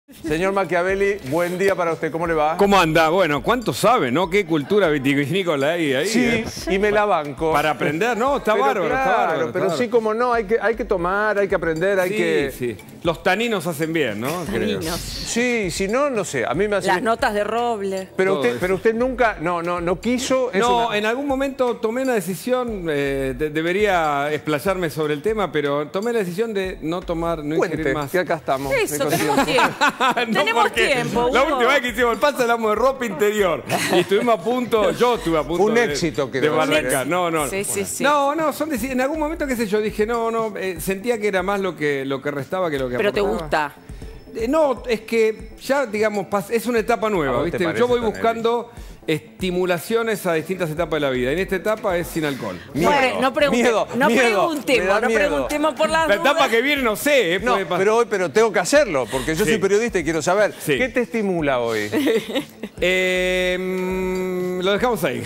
Señor Machiavelli, buen día para usted, ¿cómo le va? ¿Cómo anda? Bueno, ¿cuánto sabe, no? ¿Qué cultura vitivinícola hay ahí? Sí, y me la banco. Para aprender, no, está bárbaro, claro, está bárbaro. Pero sí, como no, hay que tomar, hay que aprender, hay que... Sí, los taninos hacen bien, ¿no? Taninos. Sí, si no, no sé, a mí me hace... Las notas de roble. Pero usted nunca, no quiso... En algún momento tomé una decisión, debería explayarme sobre el tema, pero tomé la decisión de no tomar, no ingerir más. Que acá estamos. Eso, tenemos tiempo. Tenemos tiempo, La Hugo. última vez que hicimos el pase hablamos de ropa interior. Y estuvimos a punto, yo estuve a punto Un éxito de quedó. barrancar. No. Sí. No, en algún momento, qué sé yo, dije, sentía que era más lo que restaba que lo que Pero te aportaba. gusta. No, es que ya, digamos, es una etapa nueva, ¿viste? Yo voy buscando estimulaciones a distintas etapas de la vida. En esta etapa es sin alcohol. Miedo, No preguntemos por las La dudas. etapa que viene no sé, No, puede pasar. pero tengo que hacerlo, porque yo soy periodista y quiero saber. Sí. ¿Qué te estimula hoy? Lo dejamos ahí.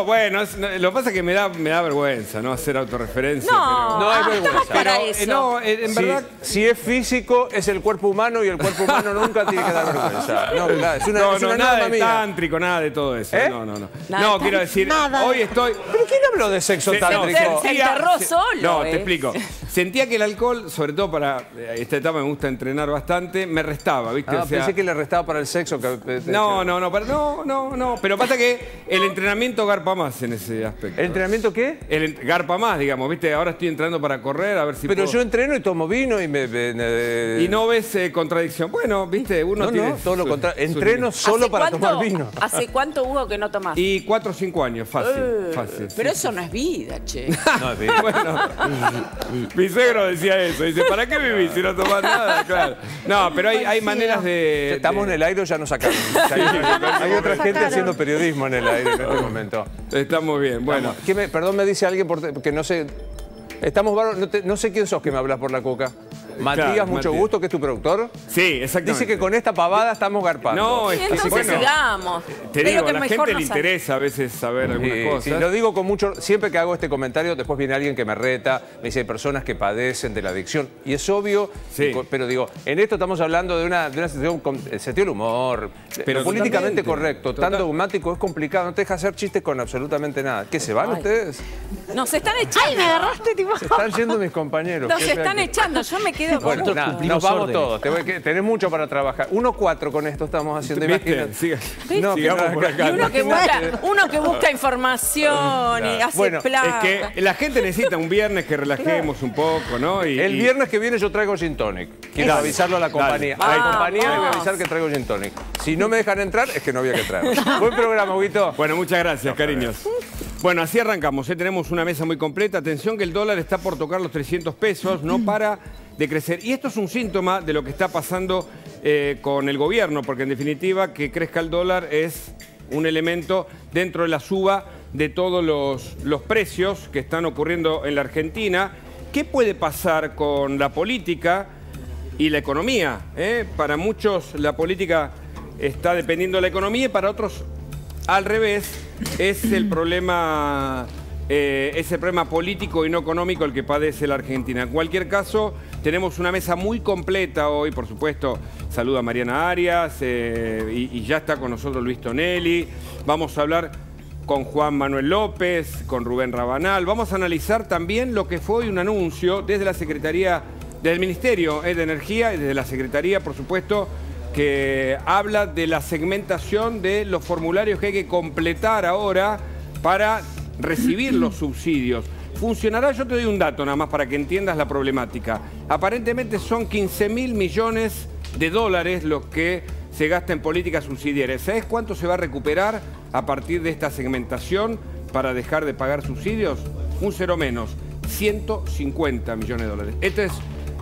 Bueno. Lo que pasa es que me da vergüenza, ¿no? Hacer autorreferencia. No es vergüenza. Para eso. En verdad... Si es físico, es el cuerpo humano y el cuerpo humano nunca tiene que dar vergüenza. No, claro, es una nada norma de mía. tántrico, nada de todo eso. ¿Eh? No, quiero decir, hoy estoy... ¿Pero quién habló de sexo tántrico? Se enterró solo. No, te explico. Sentía que el alcohol, sobre todo para esta etapa me gusta entrenar bastante, me restaba, ¿viste? Ah, O sea, pensé que le restaba para el sexo. No. Pero pasa que el entrenamiento garpa más en ese aspecto. ¿El entrenamiento qué? Garpa más, digamos, ¿viste? Ahora estoy entrenando para correr, a ver si Pero puedo. yo entreno y tomo vino y Y no ves contradicción. Bueno, ¿viste? Uno tiene... No, todo lo contrario. Entreno solo para tomar vino. ¿Hace cuánto, Hugo, que no tomás? Y 4 o 5 años, fácil. Pero sí. eso no es vida, che. No, es bien. Bueno, mi suegro decía eso. Dice, ¿para qué vivís si no tomás nada? Claro. No, pero hay maneras de... Estamos en el aire o ya nos sacaron. Hay otra gente haciendo periodismo en el aire en este momento. Estamos bien, bueno. Perdón, me dice alguien que no sé... Estamos bárbaros, no sé quién sos que me hablas por la coca. Matías, mucho Matías. gusto, que es tu productor. Sí, exactamente. Dice que con esta pavada estamos garpando. No, es que Entonces bueno, sigamos. te digo, a la mejor gente no le salga. interesa a veces saber algunas cosas. Sí, lo digo con mucho... Siempre que hago este comentario, después viene alguien que me reta, me dice personas que padecen de la adicción. Y es obvio, Sí. pero digo, en esto estamos hablando de una situación con el sentido del humor, Pero lo políticamente totalmente, correcto, tan dogmático, es complicado, no te deja hacer chistes con absolutamente nada. ¿Qué, se van ustedes? No, se están echando. ¡Ay, me agarraste, tipo! Se están yendo mis compañeros. No, Qué se están fea que- echando. Yo me quedo con... Bueno, nada, nos vamos todos. Tenés mucho para trabajar. 1-4 con esto estamos haciendo. ¿Viste? Imagínate. No, Sigamos pero- por acá. Y uno que busca información y hace Bueno, plata. Es que la gente necesita un viernes que relajemos un poco, ¿no? El viernes que viene yo traigo gin tonic. Quiero Dale, avisarlo a la compañía. dale. A la Vamos. compañía le voy a avisar que traigo gin tonic. Si no me dejan entrar, es que no había que traer. Buen programa, Huguito. Bueno, muchas gracias, cariños. Bueno, así arrancamos. Tenemos una mesa muy completa. Atención que el dólar está por tocar los 300 pesos, no para de crecer. Y esto es un síntoma de lo que está pasando con el gobierno, porque en definitiva que crezca el dólar es un elemento dentro de la suba de todos los precios que están ocurriendo en la Argentina. ¿Qué puede pasar con la política y la economía? Para muchos la política está dependiendo de la economía y para otros al revés. Es el problema político y no económico el que padece la Argentina. En cualquier caso, tenemos una mesa muy completa hoy, por supuesto. Saluda a Mariana Arias y ya está con nosotros Luis Tonelli. Vamos a hablar con Juan Manuel López, con Rubén Rabanal. Vamos a analizar también lo que fue hoy un anuncio desde la Secretaría, del Ministerio de Energía y desde la Secretaría, por supuesto, que habla de la segmentación de los formularios que hay que completar ahora para recibir los subsidios. Funcionará, yo te doy un dato nada más para que entiendas la problemática. Aparentemente son 15.000 millones de dólares los que se gasta en políticas subsidiarias. ¿Sabes cuánto se va a recuperar a partir de esta segmentación para dejar de pagar subsidios? Un cero menos, 150 millones de dólares.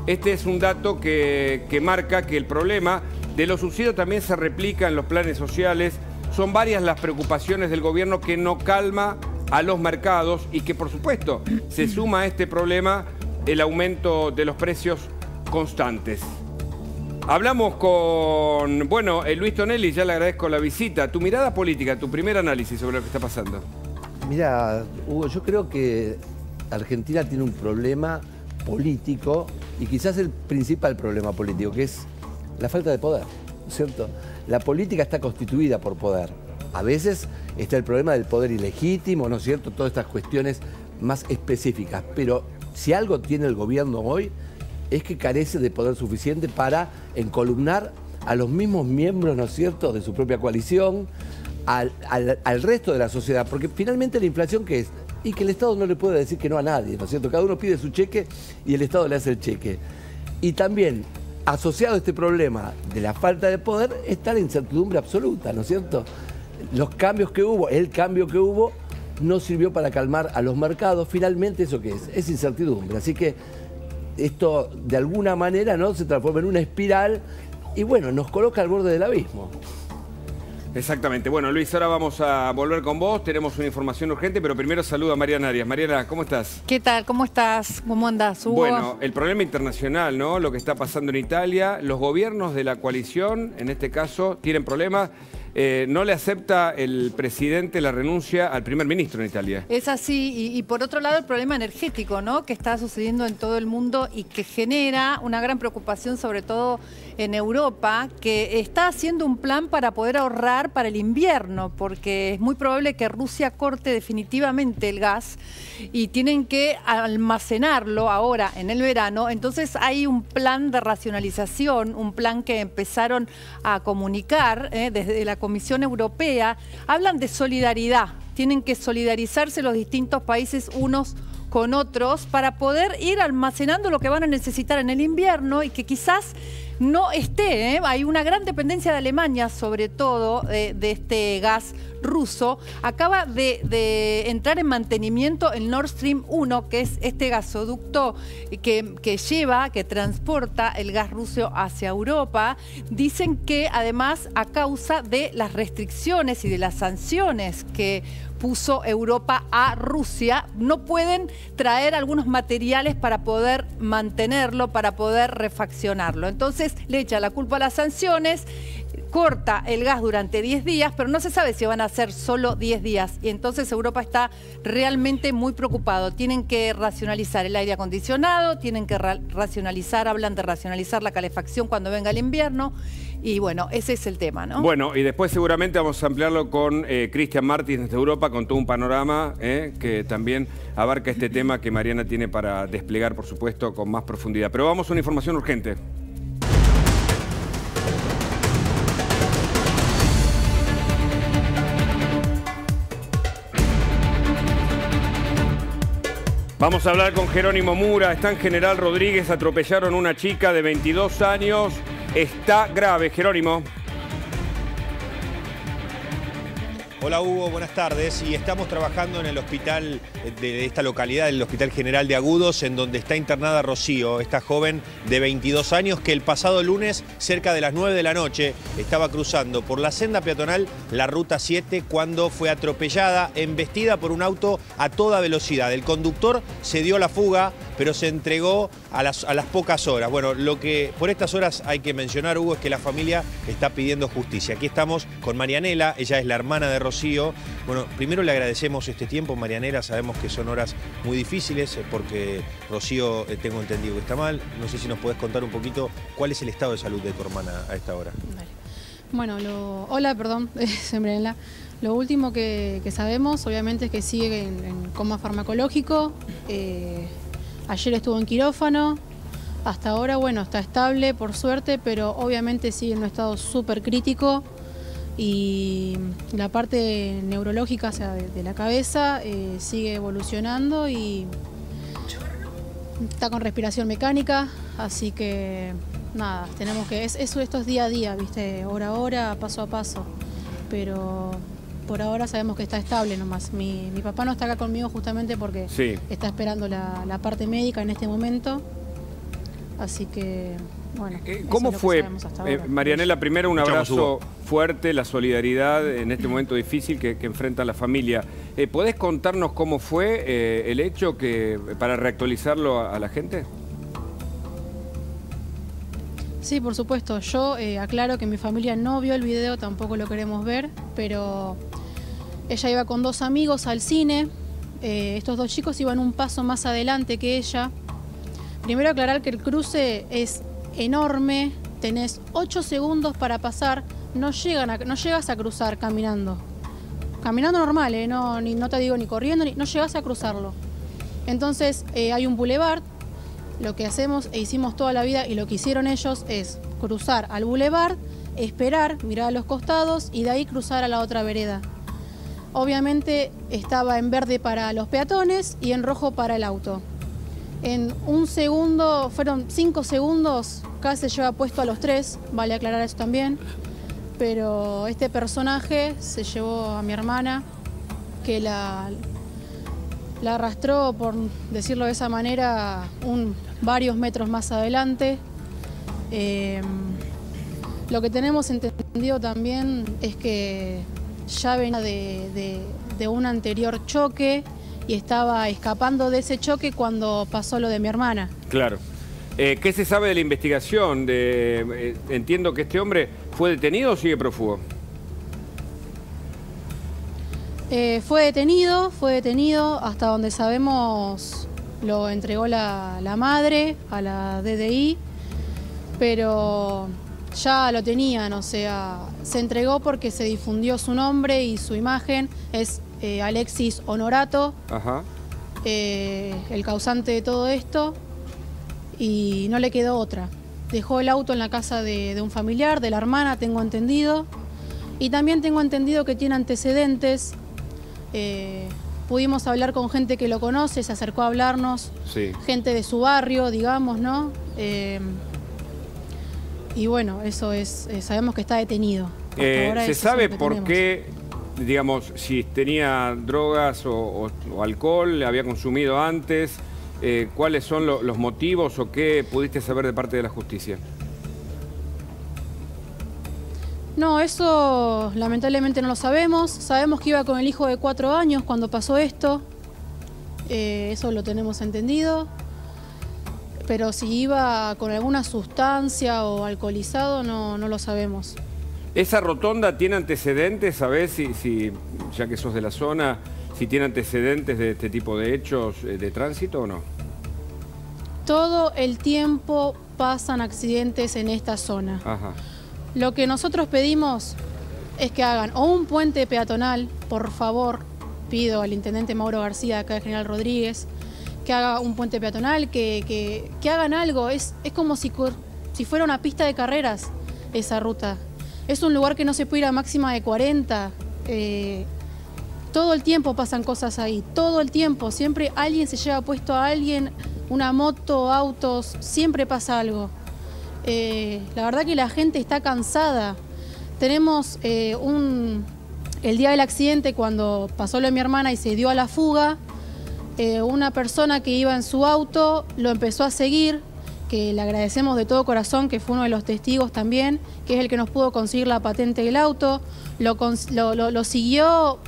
Este es un dato que marca que el problema de los subsidios también se replica en los planes sociales. Son varias las preocupaciones del gobierno que no calma a los mercados y que, por supuesto, se suma a este problema el aumento de los precios constantes. Hablamos con, Luis Tonelli, ya le agradezco la visita. Tu mirada política, tu primer análisis sobre lo que está pasando. Mira, Hugo, yo creo que Argentina tiene un problema político y quizás el principal problema político, que es la falta de poder, ¿no es cierto? La política está constituida por poder. A veces está el problema del poder ilegítimo, ¿no es cierto? Todas estas cuestiones más específicas. Pero si algo tiene el gobierno hoy, es que carece de poder suficiente para encolumnar a los mismos miembros, ¿no es cierto?, de su propia coalición, al resto de la sociedad. Porque finalmente la inflación, ¿qué es? Y que el Estado no le puede decir que no a nadie, ¿no es cierto? Cada uno pide su cheque y el Estado le hace el cheque. Y también, asociado a este problema de la falta de poder, está la incertidumbre absoluta, ¿no es cierto? Los cambios que hubo, el cambio que hubo, no sirvió para calmar a los mercados. Finalmente, ¿eso qué es? Es incertidumbre. Así que esto, de alguna manera, ¿no?, se transforma en una espiral y, bueno, nos coloca al borde del abismo. Exactamente. Bueno, Luis, ahora vamos a volver con vos. Tenemos una información urgente, pero primero saludo a Mariana Arias. Mariana, ¿cómo estás? ¿Qué tal? ¿Cómo estás? ¿Cómo andás, Hugo? Bueno, el problema internacional, ¿no? Lo que está pasando en Italia. Los gobiernos de la coalición, en este caso, tienen problemas. No le acepta el presidente la renuncia al primer ministro en Italia. Es así, y por otro lado el problema energético, ¿no?, que está sucediendo en todo el mundo y que genera una gran preocupación, sobre todo en Europa, que está haciendo un plan para poder ahorrar para el invierno, porque es muy probable que Rusia corte definitivamente el gas y tienen que almacenarlo ahora en el verano. Entonces hay un plan de racionalización, un plan que empezaron a comunicar desde la Comisión Europea. Hablan de solidaridad, tienen que solidarizarse los distintos países unos con otros para poder ir almacenando lo que van a necesitar en el invierno y que quizás no esté, hay una gran dependencia de Alemania, sobre todo de este gas ruso. Acaba de entrar en mantenimiento el Nord Stream 1, que es este gasoducto que transporta el gas ruso hacia Europa. Dicen que además a causa de las restricciones y de las sanciones que puso Europa a Rusia, no pueden traer algunos materiales para poder mantenerlo, para poder refaccionarlo. Entonces le echa la culpa a las sanciones, corta el gas durante 10 días, pero no se sabe si van a ser solo 10 días. Y entonces Europa está realmente muy preocupado. Tienen que racionalizar el aire acondicionado, tienen que racionalizar, hablan de racionalizar la calefacción cuando venga el invierno. Y bueno, ese es el tema, ¿no? Bueno, y después seguramente vamos a ampliarlo con Cristian Martins desde Europa, con todo un panorama que también abarca este tema que Mariana tiene para desplegar, por supuesto, con más profundidad. Pero vamos a una información urgente. Vamos a hablar con Jerónimo Mura. Está en General Rodríguez, atropellaron a una chica de 22 años. Está grave, Jerónimo. Hola Hugo, buenas tardes. Y estamos trabajando en el hospital de esta localidad, el Hospital General de Agudos, en donde está internada Rocío, esta joven de 22 años que el pasado lunes, cerca de las 9 de la noche, estaba cruzando por la senda peatonal, la Ruta 7, cuando fue atropellada, embestida por un auto a toda velocidad. El conductor se dio la fuga, pero se entregó a las pocas horas. Bueno, lo que por estas horas hay que mencionar, Hugo, es que la familia está pidiendo justicia. Aquí estamos con Marianela, ella es la hermana de Rocío. Bueno, primero le agradecemos este tiempo, Marianela, sabemos que son horas muy difíciles porque Rocío, tengo entendido que está mal. No sé si nos podés contar un poquito cuál es el estado de salud de tu hermana a esta hora. Bueno, hola, perdón, soy Marianela. Lo último que sabemos, obviamente, es que sigue en coma farmacológico. Ayer estuvo en quirófano. Hasta ahora, bueno, está estable, por suerte, pero obviamente sigue en un estado súper crítico. Y la parte neurológica, o sea, de la cabeza, sigue evolucionando y está con respiración mecánica, así que nada, tenemos que, esto es día a día, ¿viste? Hora a hora, paso a paso, pero por ahora sabemos que está estable nomás. Mi papá no está acá conmigo justamente porque está esperando la parte médica en este momento, así que... Bueno, ¿cómo fue, Marianela? Primero un abrazo fuerte, la solidaridad en este momento difícil que enfrenta la familia. ¿Podés contarnos cómo fue el hecho para reactualizarlo a la gente? Sí, por supuesto. Yo aclaro que mi familia no vio el video, tampoco lo queremos ver, pero ella iba con 2 amigos al cine. Estos 2 chicos iban un paso más adelante que ella. Primero aclarar que el cruce es enorme, tenés 8 segundos para pasar, no llegas a cruzar caminando. Caminando normal, no te digo ni corriendo, no llegas a cruzarlo. Entonces hay un boulevard, lo que hacemos e hicimos toda la vida y lo que hicieron ellos es cruzar al boulevard, esperar, mirar a los costados y de ahí cruzar a la otra vereda. Obviamente estaba en verde para los peatones y en rojo para el auto. En un segundo, fueron 5 segundos, casi se lleva puesto a los 3, vale aclarar eso también. Pero este personaje se llevó a mi hermana, que la arrastró, por decirlo de esa manera, varios metros más adelante. Lo que tenemos entendido también es que ya venía de un anterior choque y estaba escapando de ese choque cuando pasó lo de mi hermana. Claro. ¿Qué se sabe de la investigación? Entiendo que este hombre fue detenido o sigue prófugo. Fue detenido, hasta donde sabemos lo entregó la madre a la DDI, pero ya lo tenían, o sea, se entregó porque se difundió su nombre y su imagen, es Alexis Honorato, Ajá. El causante de todo esto, y no le quedó otra. Dejó el auto en la casa de un familiar, de la hermana, tengo entendido, y también tengo entendido que tiene antecedentes. Pudimos hablar con gente que lo conoce, se acercó a hablarnos, Sí. gente de su barrio, digamos, ¿no? Y bueno, eso es, sabemos que está detenido. Hasta ahora ¿Se eso es sabe lo que por tenemos. qué, digamos, si tenía drogas o alcohol, había consumido antes? ¿Cuáles son los motivos o qué pudiste saber de parte de la justicia? No, eso lamentablemente no lo sabemos. Sabemos que iba con el hijo de 4 años cuando pasó esto. Eso lo tenemos entendido. Pero si iba con alguna sustancia o alcoholizado, no lo sabemos. ¿Esa rotonda tiene antecedentes? ¿Sabés si, ya que sos de la zona, si tiene antecedentes de este tipo de hechos de tránsito o no? Todo el tiempo pasan accidentes en esta zona. Ajá. Lo que nosotros pedimos es que hagan o un puente peatonal, por favor, pido al intendente Mauro García, acá de General Rodríguez, que haga un puente peatonal, que hagan algo. Es como si fuera una pista de carreras esa ruta. Es un lugar que no se puede ir a máxima de 40. Todo el tiempo pasan cosas ahí, todo el tiempo. Siempre alguien se lleva puesto a alguien, una moto, autos, siempre pasa algo. La verdad que la gente está cansada. Tenemos el día del accidente, cuando pasó lo de mi hermana y se dio a la fuga, una persona que iba en su auto lo empezó a seguir, que le agradecemos de todo corazón, que fue uno de los testigos también, que es el que nos pudo conseguir la patente del auto. Lo siguió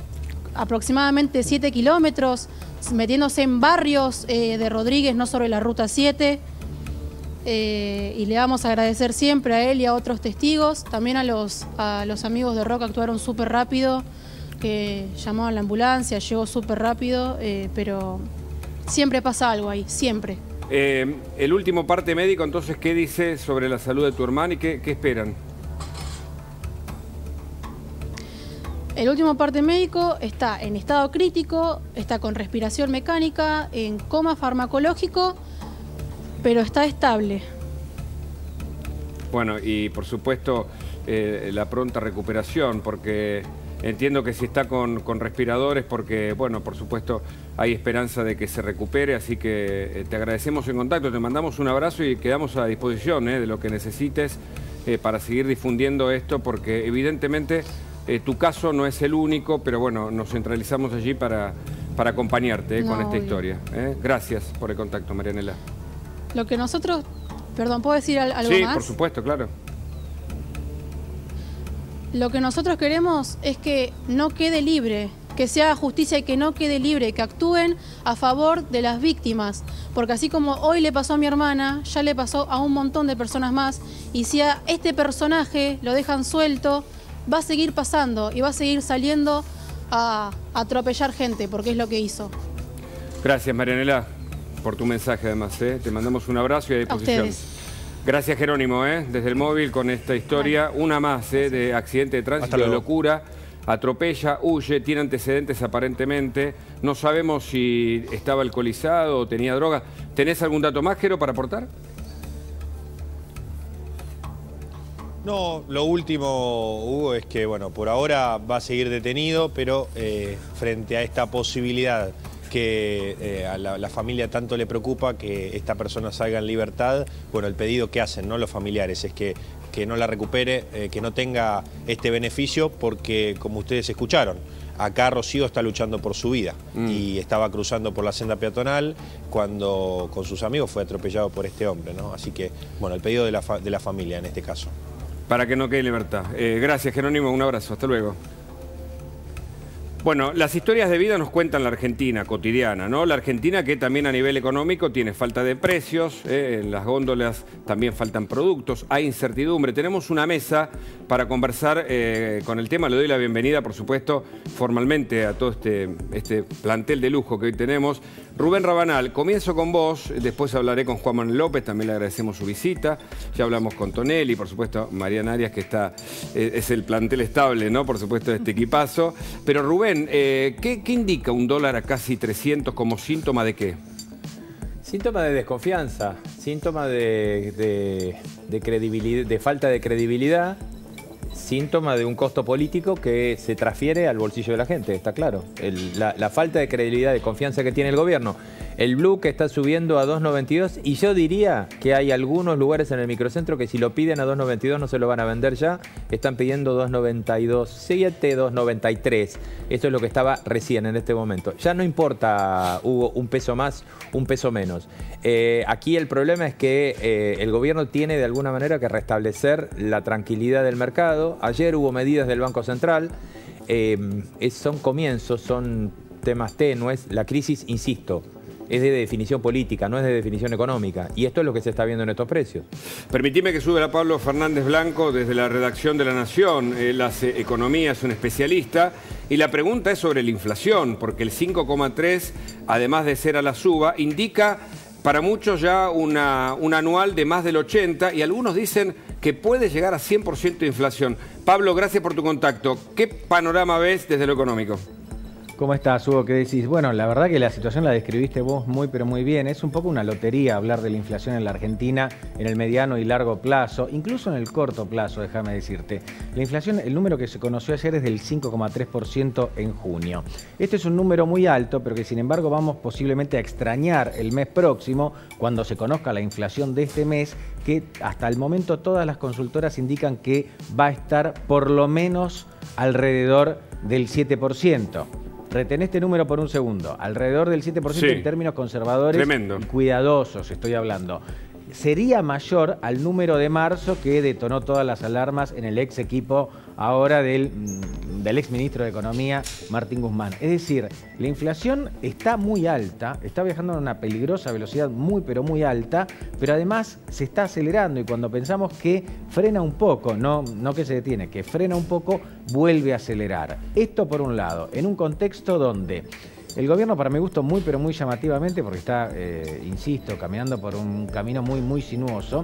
aproximadamente 7 kilómetros, metiéndose en barrios de Rodríguez, no sobre la ruta 7. Y le vamos a agradecer siempre a él y a otros testigos. También a los amigos de Roca, actuaron súper rápido, que llamaban la ambulancia, llegó súper rápido, pero siempre pasa algo ahí, siempre. El último parte médico, entonces, ¿qué dice sobre la salud de tu hermana y qué esperan? El último parte médico está en estado crítico, está con respiración mecánica, en coma farmacológico, pero está estable. Bueno, y por supuesto la pronta recuperación, porque entiendo que si está con respiradores, porque, bueno, por supuesto hay esperanza de que se recupere, así que te agradecemos en contacto, te mandamos un abrazo y quedamos a disposición de lo que necesites para seguir difundiendo esto, porque evidentemente tu caso no es el único, pero bueno, nos centralizamos allí para acompañarte con esta historia. Gracias por el contacto, Marianela. Lo que nosotros... Perdón, ¿puedo decir algo más? Sí, por supuesto, claro. Lo que nosotros queremos es que no quede libre, que se haga justicia y que no quede libre, que actúen a favor de las víctimas. Porque así como hoy le pasó a mi hermana, ya le pasó a un montón de personas más. Y si a este personaje lo dejan suelto, va a seguir pasando y va a seguir saliendo a atropellar gente, porque es lo que hizo. Gracias, Marianela. por tu mensaje además. Te mandamos un abrazo y a disposición. A ustedes. Gracias, Jerónimo, desde el móvil con esta historia. Una más de accidente de tránsito, de locura. Atropella, huye, tiene antecedentes aparentemente. No sabemos si estaba alcoholizado o tenía droga. ¿Tenés algún dato más, Jero, para aportar? No, lo último, Hugo, es que, bueno, por ahora va a seguir detenido, pero frente a esta posibilidad que a la familia tanto le preocupa que esta persona salga en libertad, bueno, el pedido que hacen, ¿no?, los familiares es que no la recupere, que no tenga este beneficio, porque, como ustedes escucharon, acá Rocío está luchando por su vida y estaba cruzando por la senda peatonal cuando con sus amigos fue atropellado por este hombre, ¿no? Así que, bueno, el pedido de la familia en este caso. Para que no quede en libertad. Gracias, Jerónimo, un abrazo, hasta luego. Bueno, las historias de vida nos cuentan la Argentina cotidiana, ¿no? La Argentina que también a nivel económico tiene falta de precios, en las góndolas también faltan productos, hay incertidumbre. Tenemos una mesa para conversar con el tema. Le doy la bienvenida, por supuesto, formalmente a todo este plantel de lujo que hoy tenemos. Rubén Rabanal, comienzo con vos, después hablaré con Juan Manuel López, también le agradecemos su visita. Ya hablamos con Tonelli, por supuesto, Mariana Arias, que es el plantel estable, ¿no? Por supuesto, de este equipazo. Pero Rubén, ¿qué indica un dólar a casi 300 como síntoma de qué? Síntoma de desconfianza, síntoma de credibilidad, de falta de credibilidad, síntoma de un costo político que se transfiere al bolsillo de la gente, está claro. La falta de credibilidad, de confianza que tiene el gobierno. El blue que está subiendo a 2.92 y yo diría que hay algunos lugares en el microcentro que si lo piden a 2.92 no se lo van a vender ya. Están pidiendo 2.92.7, 2.93. Esto es lo que estaba recién en este momento. Ya no importa, Hugo, un peso más, un peso menos. Aquí el problema es que el gobierno tiene de alguna manera que restablecer la tranquilidad del mercado. Ayer hubo medidas del Banco Central. Son comienzos, son temas tenues. La crisis, insisto, es de definición política, no es de definición económica. Y esto es lo que se está viendo en estos precios. Permitime que suba a Pablo Fernández Blanco desde la redacción de La Nación. Él hace economía, es un especialista. Y la pregunta es sobre la inflación, porque el 5,3, además de ser a la suba, indica para muchos ya un anual de más del 80 y algunos dicen que puede llegar a 100% de inflación. Pablo, gracias por tu contacto. ¿Qué panorama ves desde lo económico? ¿Cómo estás, Hugo? ¿Qué decís? Bueno, la verdad que la situación la describiste vos muy, pero muy bien. Es un poco una lotería hablar de la inflación en la Argentina en el mediano y largo plazo, incluso en el corto plazo, déjame decirte. La inflación, el número que se conoció ayer es del 5,3% en junio. Este es un número muy alto, pero que sin embargo vamos posiblemente a extrañar el mes próximo, cuando se conozca la inflación de este mes, que hasta el momento todas las consultoras indican que va a estar por lo menos alrededor del 7%. Retené este número por un segundo. Alrededor del 7% sí, en términos conservadores. Tremendo. Y cuidadosos, estoy hablando. Sería mayor al número de marzo que detonó todas las alarmas en el ex equipo ahora del ex ministro de Economía, Martín Guzmán. Es decir, la inflación está muy alta, está viajando a una peligrosa velocidad muy pero muy alta, pero además se está acelerando y cuando pensamos que frena un poco, no que se detiene, que frena un poco, vuelve a acelerar. Esto por un lado, en un contexto donde el gobierno, para mi gusto, muy pero muy llamativamente, porque está, insisto, caminando por un camino muy muy sinuoso,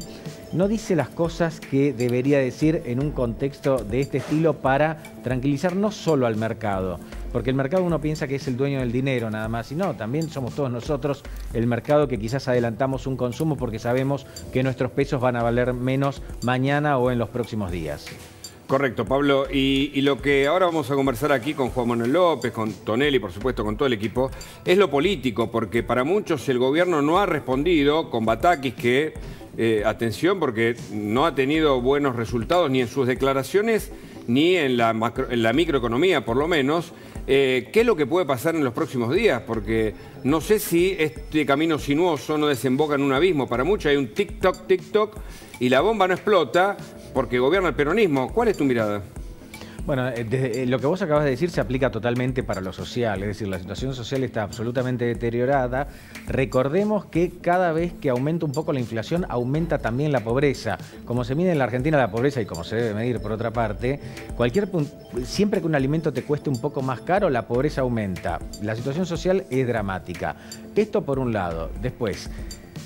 no dice las cosas que debería decir en un contexto de este estilo para tranquilizar no solo al mercado, porque el mercado uno piensa que es el dueño del dinero nada más, y no, también somos todos nosotros el mercado que quizás adelantamos un consumo porque sabemos que nuestros pesos van a valer menos mañana o en los próximos días. Correcto, Pablo. Y lo que ahora vamos a conversar aquí con Juan Manuel López, con Tonelli, por supuesto, con todo el equipo, es lo político, porque para muchos el gobierno no ha respondido con Batakis que, atención, porque no ha tenido buenos resultados ni en sus declaraciones ni en la microeconomía, por lo menos. ¿Qué es lo que puede pasar en los próximos días? Porque no sé si este camino sinuoso no desemboca en un abismo. Para muchos hay un tic-toc, y la bomba no explota porque gobierna el peronismo. ¿Cuál es tu mirada? Bueno, lo que vos acabas de decir se aplica totalmente para lo social, es decir, la situación social está absolutamente deteriorada. Recordemos que cada vez que aumenta un poco la inflación, aumenta también la pobreza. Como se mide en la Argentina la pobreza y como se debe medir por otra parte, siempre que un alimento te cueste un poco más caro, la pobreza aumenta. La situación social es dramática. Esto por un lado. Después,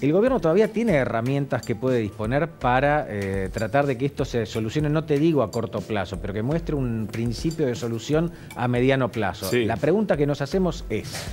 el gobierno todavía tiene herramientas que puede disponer para tratar de que esto se solucione, no te digo a corto plazo, pero que muestre un principio de solución a mediano plazo. Sí. La pregunta que nos hacemos es,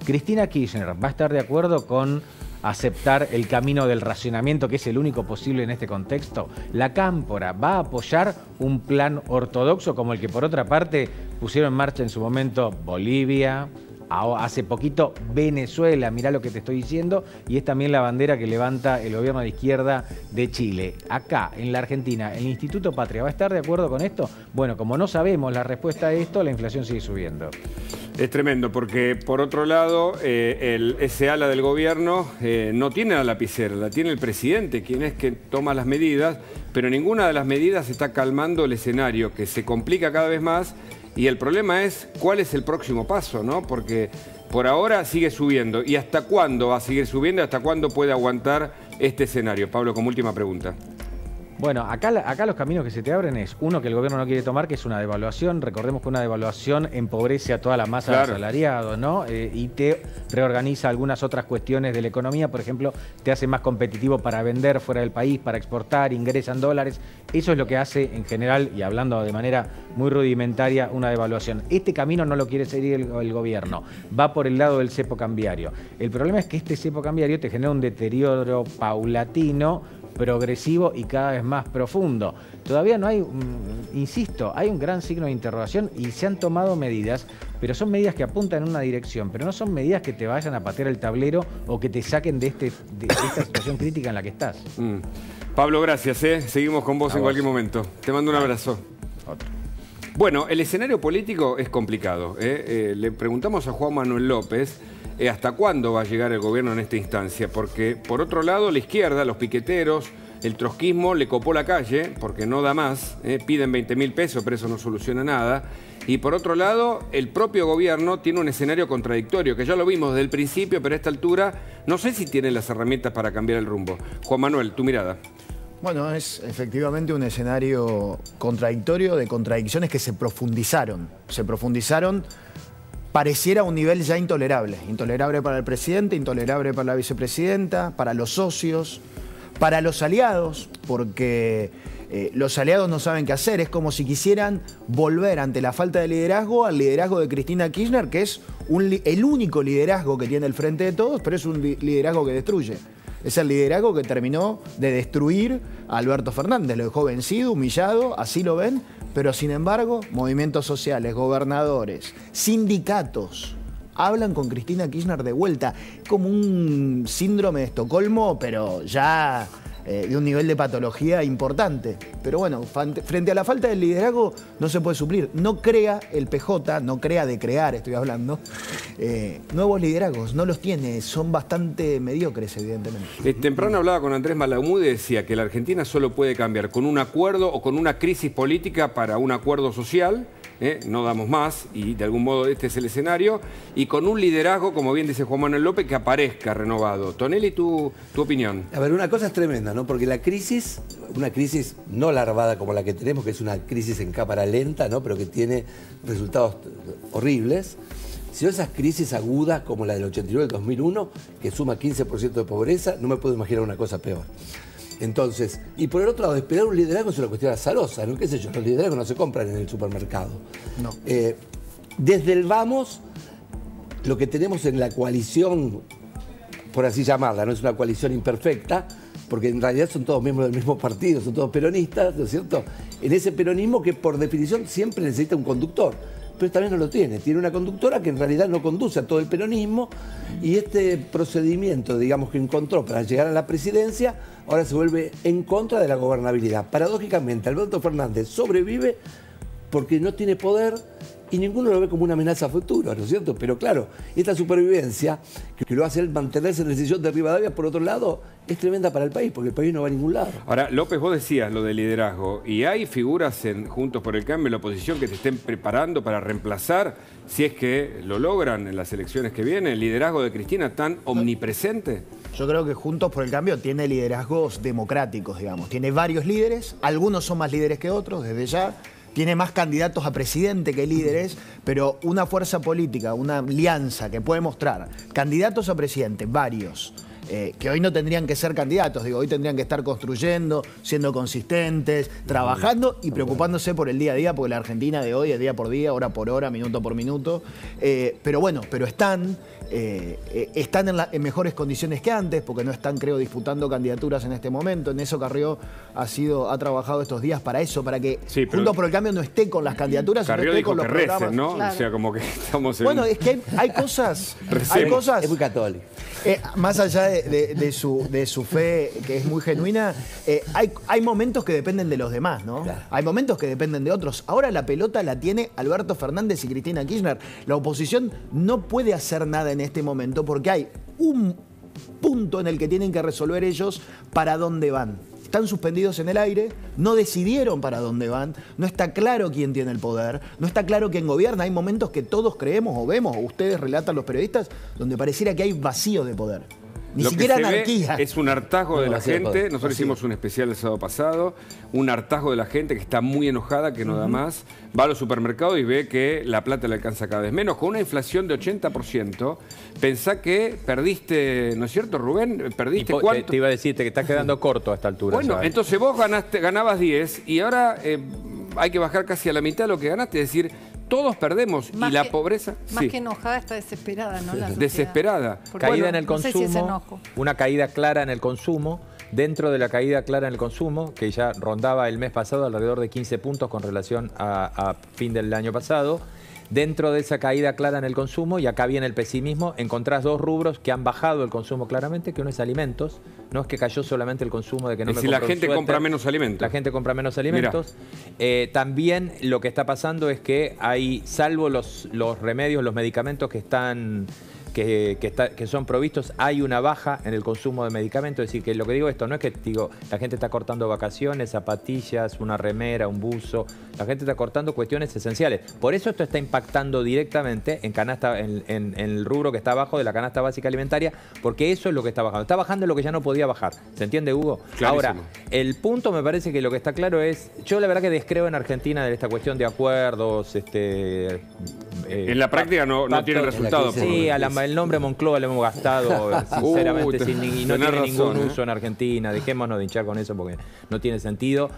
¿Cristina Kirchner va a estar de acuerdo con aceptar el camino del racionamiento, que es el único posible en este contexto? ¿La Cámpora va a apoyar un plan ortodoxo como el que por otra parte pusieron en marcha en su momento Bolivia, hace poquito Venezuela, mirá lo que te estoy diciendo, y es también la bandera que levanta el gobierno de izquierda de Chile? Acá, en la Argentina, ¿el Instituto Patria va a estar de acuerdo con esto? Bueno, como no sabemos la respuesta a esto, la inflación sigue subiendo. Es tremendo porque, por otro lado, ese ala del gobierno no tiene la lapicera, la tiene el presidente, quien es que toma las medidas, pero ninguna de las medidas está calmando el escenario, que se complica cada vez más. Y el problema es cuál es el próximo paso, ¿no? Porque por ahora sigue subiendo. ¿Y hasta cuándo va a seguir subiendo? ¿Hasta cuándo puede aguantar este escenario? Pablo, como última pregunta. Bueno, acá los caminos que se te abren es uno que el gobierno no quiere tomar, que es una devaluación. Recordemos que una devaluación empobrece a toda la masa de asalariados, ¿no? Y te reorganiza algunas otras cuestiones de la economía. Por ejemplo, te hace más competitivo para vender fuera del país, para exportar, ingresan dólares. Eso es lo que hace en general, y hablando de manera muy rudimentaria, una devaluación. Este camino no lo quiere seguir el gobierno. Va por el lado del cepo cambiario. El problema es que este cepo cambiario te genera un deterioro paulatino, progresivo y cada vez más profundo. Todavía no hay, insisto, hay un gran signo de interrogación y se han tomado medidas, pero son medidas que apuntan en una dirección, pero no son medidas que te vayan a patear el tablero o que te saquen de esta situación crítica en la que estás. Pablo, gracias. Seguimos con vos en cualquier momento. Te mando un abrazo. Otro. Bueno, el escenario político es complicado. Le preguntamos a Juan Manuel López hasta cuándo va a llegar el gobierno en esta instancia, porque por otro lado la izquierda, los piqueteros, el trotskismo le copó la calle porque no da más, piden 20.000 pesos, pero eso no soluciona nada. Y por otro lado, el propio gobierno tiene un escenario contradictorio, que ya lo vimos desde el principio, pero a esta altura no sé si tienen las herramientas para cambiar el rumbo. Juan Manuel, tu mirada. Bueno, es efectivamente un escenario contradictorio de contradicciones que se profundizaron. Pareciera un nivel ya intolerable. Intolerable para el presidente, intolerable para la vicepresidenta, para los socios, para los aliados, porque los aliados no saben qué hacer. Es como si quisieran volver ante la falta de liderazgo al liderazgo de Cristina Kirchner, que es el único liderazgo que tiene el Frente de Todos, pero es un liderazgo que destruye. Es el liderazgo que terminó de destruir a Alberto Fernández. Lo dejó vencido, humillado, así lo ven. Pero sin embargo, movimientos sociales, gobernadores, sindicatos, hablan con Cristina Kirchner de vuelta. Como un síndrome de Estocolmo, pero ya de un nivel de patología importante. Pero bueno, frente a la falta de liderazgo no se puede suplir. No crea el PJ, no crea de crear, estoy hablando, nuevos liderazgos. No los tiene, son bastante mediocres, evidentemente. Temprano hablaba con Andrés Malaumud y decía que la Argentina solo puede cambiar con un acuerdo o con una crisis política para un acuerdo social. No damos más y de algún modo este es el escenario, y con un liderazgo, como bien dice Juan Manuel López, que aparezca renovado. Tonelli, tu opinión. A ver, una cosa es tremenda, ¿no? Porque la crisis, una crisis no larvada como la que tenemos, que es una crisis en cámara lenta, ¿no? Pero que tiene resultados horribles. Si esas crisis agudas como la del 89 y del 2001, que suma 15% de pobreza, no me puedo imaginar una cosa peor. Entonces, y por el otro lado, esperar un liderazgo es una cuestión azarosa, ¿no? ¿Qué sé yo? Los liderazgos no se compran en el supermercado. No. Desde el vamos, lo que tenemos en la coalición, por así llamarla, no es una coalición imperfecta, porque en realidad son todos miembros del mismo partido, son todos peronistas, ¿no es cierto? En ese peronismo que por definición siempre necesita un conductor. Pero también no lo tiene. Tiene una conductora que en realidad no conduce a todo el peronismo, y este procedimiento, digamos, que encontró para llegar a la presidencia, ahora se vuelve en contra de la gobernabilidad. Paradójicamente, Alberto Fernández sobrevive porque no tiene poder y ninguno lo ve como una amenaza futura, ¿no es cierto? Pero claro, esta supervivencia, que lo hace él mantenerse en el sillón de Rivadavia, por otro lado, es tremenda para el país, porque el país no va a ningún lado. Ahora, López, vos decías lo del liderazgo, y hay figuras en Juntos por el Cambio, en la oposición, que te estén preparando para reemplazar, si es que lo logran en las elecciones que vienen, el liderazgo de Cristina tan omnipresente. Yo creo que Juntos por el Cambio tiene liderazgos democráticos, digamos. Tiene varios líderes, algunos son más líderes que otros, desde ya. Tiene más candidatos a presidente que líderes, pero una fuerza política, una alianza que puede mostrar candidatos a presidente, varios, que hoy no tendrían que ser candidatos, digo, hoy tendrían que estar construyendo, siendo consistentes, trabajando y preocupándose por el día a día, porque la Argentina de hoy es día por día, hora por hora, minuto por minuto. Pero bueno, pero están en mejores condiciones que antes, porque no están, creo, disputando candidaturas en este momento. En eso Carrió ha trabajado estos días para eso, para que Juntos por el Cambio no esté con las candidaturas, Carrió sino esté dijo con los que programas. recen, ¿no? Claro. O sea, como que estamos en... Bueno, es que hay cosas... Es muy católico. Más allá de su fe, que es muy genuina, hay momentos que dependen de los demás, ¿no? Claro. Hay momentos que dependen de otros. Ahora la pelota la tiene Alberto Fernández y Cristina Kirchner. La oposición no puede hacer nada en este momento porque hay un punto en el que tienen que resolver ellos para dónde van. Están suspendidos en el aire, no decidieron para dónde van, no está claro quién tiene el poder, no está claro quién gobierna. Hay momentos que todos creemos o vemos, o ustedes relatan los periodistas, donde pareciera que hay vacío de poder. Ni Lo siquiera que se anarquía. ve es un hartazgo de la vacío de gente. poder. Nosotros hicimos un especial el sábado pasado. Un hartazgo de la gente que está muy enojada, que no da más. Va a los supermercados y ve que la plata le alcanza cada vez menos. Con una inflación de 80%. Pensá que perdiste, ¿no es cierto, Rubén? ¿Perdiste cuánto? Te iba a decirte que estás quedando corto a esta altura. Bueno, ¿sabes? entonces vos ganabas 10 y ahora hay que bajar casi a la mitad de lo que ganaste. Es decir, todos perdemos Más y la que- pobreza... Más sí, que enojada, está desesperada, ¿no? La sociedad. desesperada. Porque, Caída bueno, en el no sé si es consumo, enojo. una caída clara en el consumo. Dentro de la caída clara en el consumo, que ya rondaba el mes pasado alrededor de 15 puntos con relación a fin del año pasado, dentro de esa caída clara en el consumo, y acá viene el pesimismo, encontrás dos rubros que han bajado el consumo claramente, que uno es alimentos. No es que cayó solamente el consumo de que no Es me decir, la compro un gente suéter. compra menos alimentos. La gente compra menos alimentos. También lo que está pasando es que hay, salvo los remedios, los medicamentos que están... Que son provistos, hay una baja en el consumo de medicamentos. Es decir, que lo que digo esto no es que digo la gente está cortando vacaciones, zapatillas, una remera, un buzo. La gente está cortando cuestiones esenciales. Por eso esto está impactando directamente en el rubro que está abajo de la canasta básica alimentaria, porque eso es lo que está bajando. Está bajando lo que ya no podía bajar. ¿Se entiende, Hugo? Clarísimo. Ahora, el punto me parece que lo que está claro es, yo la verdad que descreo en Argentina de esta cuestión de acuerdos, En la práctica no tiene resultado. por lo Sí, menos. el nombre Moncloa lo hemos gastado sinceramente y no tenés tiene ningún razón, uso en Argentina. Dejémonos de hinchar con eso porque no tiene sentido.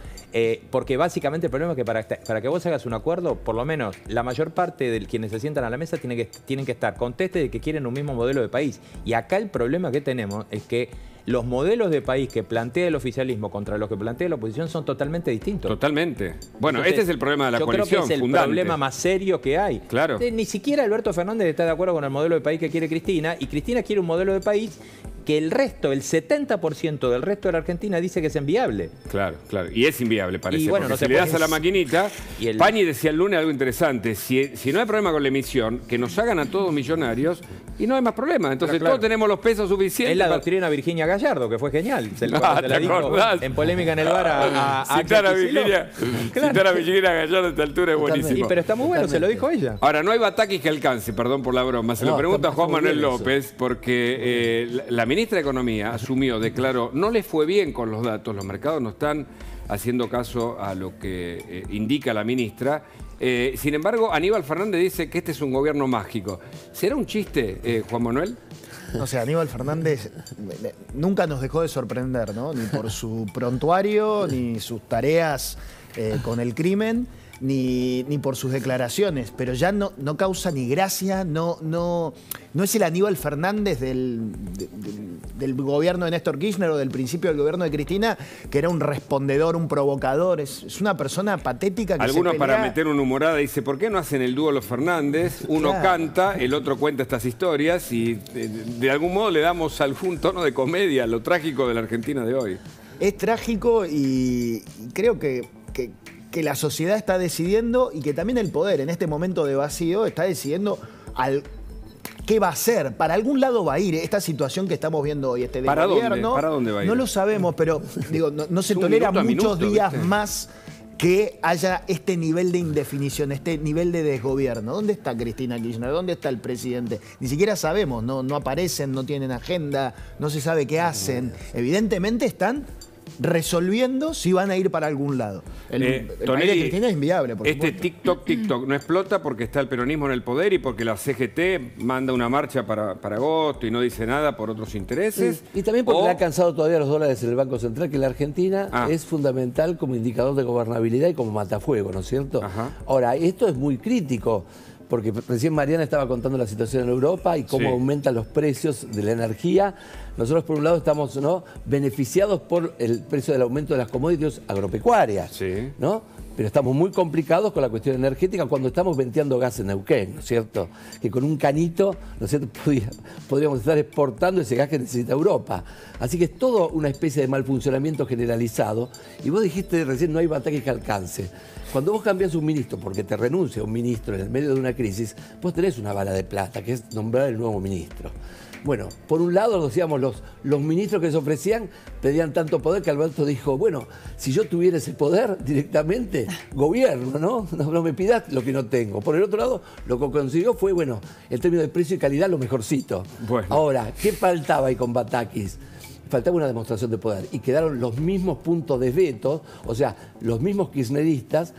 Porque básicamente el problema es que para que vos hagas un acuerdo, por lo menos la mayor parte de quienes se sientan a la mesa tienen que estar contestes de que quieren un mismo modelo de país. Y acá el problema que tenemos es que los modelos de país que plantea el oficialismo contra los que plantea la oposición son totalmente distintos. Totalmente. Bueno, Entonces, este es el problema de la coalición. Yo creo que es el fundante. problema más serio que hay. Claro. Ni siquiera Alberto Fernández está de acuerdo con el modelo de país que quiere Cristina, y Cristina quiere un modelo de país que el 70% del resto de la Argentina dice que es inviable. Claro, claro. Y es inviable, parece. Y bueno, porque no si te le das puedes- a la maquinita... y el- Pañi decía el lunes algo interesante. Si no hay problema con la emisión, que nos hagan a todos millonarios y no hay más problema. Entonces Pero claro. todos tenemos los pesos suficientes. Es la para- doctrina Virginia Gallardo, que fue genial. Se la ¿te dijo acordás? en polémica en el bar a Citar a Axel Kicillof. Virginia, Claro. citar a Virginia Gallardo a esta altura es Totalmente. buenísimo. Sí, pero está muy bueno, se lo dijo ella. Ahora, no hay bataquis que alcance, perdón por la broma. Se lo No, pregunta a está Juan muy Manuel bien eso. López, porque la ministra de Economía asumió, declaró, no le fue bien con los datos, los mercados no están haciendo caso a lo que indica la ministra. Sin embargo, Aníbal Fernández dice que este es un gobierno mágico. ¿Será un chiste, Juan Manuel? No sé, Aníbal Fernández nunca nos dejó de sorprender, ¿no? Ni por su prontuario, ni sus tareas con el crimen, ni por sus declaraciones. Pero ya no causa ni gracia, no es el Aníbal Fernández del gobierno de Néstor Kirchner o del principio del gobierno de Cristina, que era un respondedor, un provocador. Es una persona patética que Algunos se para pelea. meter una humorada dice, ¿por qué no hacen el dúo Los Fernández? Uno Claro. canta, el otro cuenta estas historias y de algún modo le damos algún tono de comedia a lo trágico de la Argentina de hoy. Es trágico y creo que que la sociedad está decidiendo y que también el poder en este momento de vacío está decidiendo qué va a hacer. Para algún lado va a ir esta situación que estamos viendo hoy. Este ¿Para gobierno, dónde? ¿Para dónde va a ir? No lo sabemos, pero digo, no se Es un tolera minuto a muchos minuto, días ¿viste? más que haya este nivel de indefinición, este nivel de desgobierno. ¿Dónde está Cristina Kirchner? ¿Dónde está el presidente? Ni siquiera sabemos, no aparecen, no tienen agenda, no se sabe qué hacen. Evidentemente están resolviendo si van a ir para algún lado. El país de Cristina es inviable, por supuesto. TikTok no explota porque está el peronismo en el poder y porque la CGT manda una marcha para agosto y no dice nada por otros intereses. Y también porque le ha alcanzado todavía los dólares en el Banco Central, que la Argentina es fundamental como indicador de gobernabilidad y como matafuego, ¿no es cierto? Ajá. Ahora, esto es muy crítico, porque recién Mariana estaba contando la situación en Europa y cómo aumentan los precios de la energía. Nosotros, por un lado, estamos beneficiados por el precio del aumento de las commodities agropecuarias, ¿no? Pero estamos muy complicados con la cuestión energética cuando estamos venteando gas en Neuquén, ¿no es cierto? Que con un canito, ¿no es cierto?, podríamos estar exportando ese gas que necesita Europa. Así que es todo una especie de mal funcionamiento generalizado. Y vos dijiste recién, no hay batalla que alcance. Cuando vos cambias un ministro, porque te renuncia un ministro en el medio de una crisis, vos tenés una bala de plata, que es nombrar el nuevo ministro. Bueno, por un lado, decíamos, los ministros que se ofrecían pedían tanto poder que Alberto dijo, bueno, si yo tuviera ese poder directamente, gobierno, ¿no? No me pidas lo que no tengo. Por el otro lado, lo que consiguió fue, bueno, en términos de precio y calidad, lo mejorcito. Bueno. Ahora, ¿qué faltaba ahí con Batakis? Faltaba una demostración de poder y quedaron los mismos puntos de veto, o sea, los mismos kirchneristas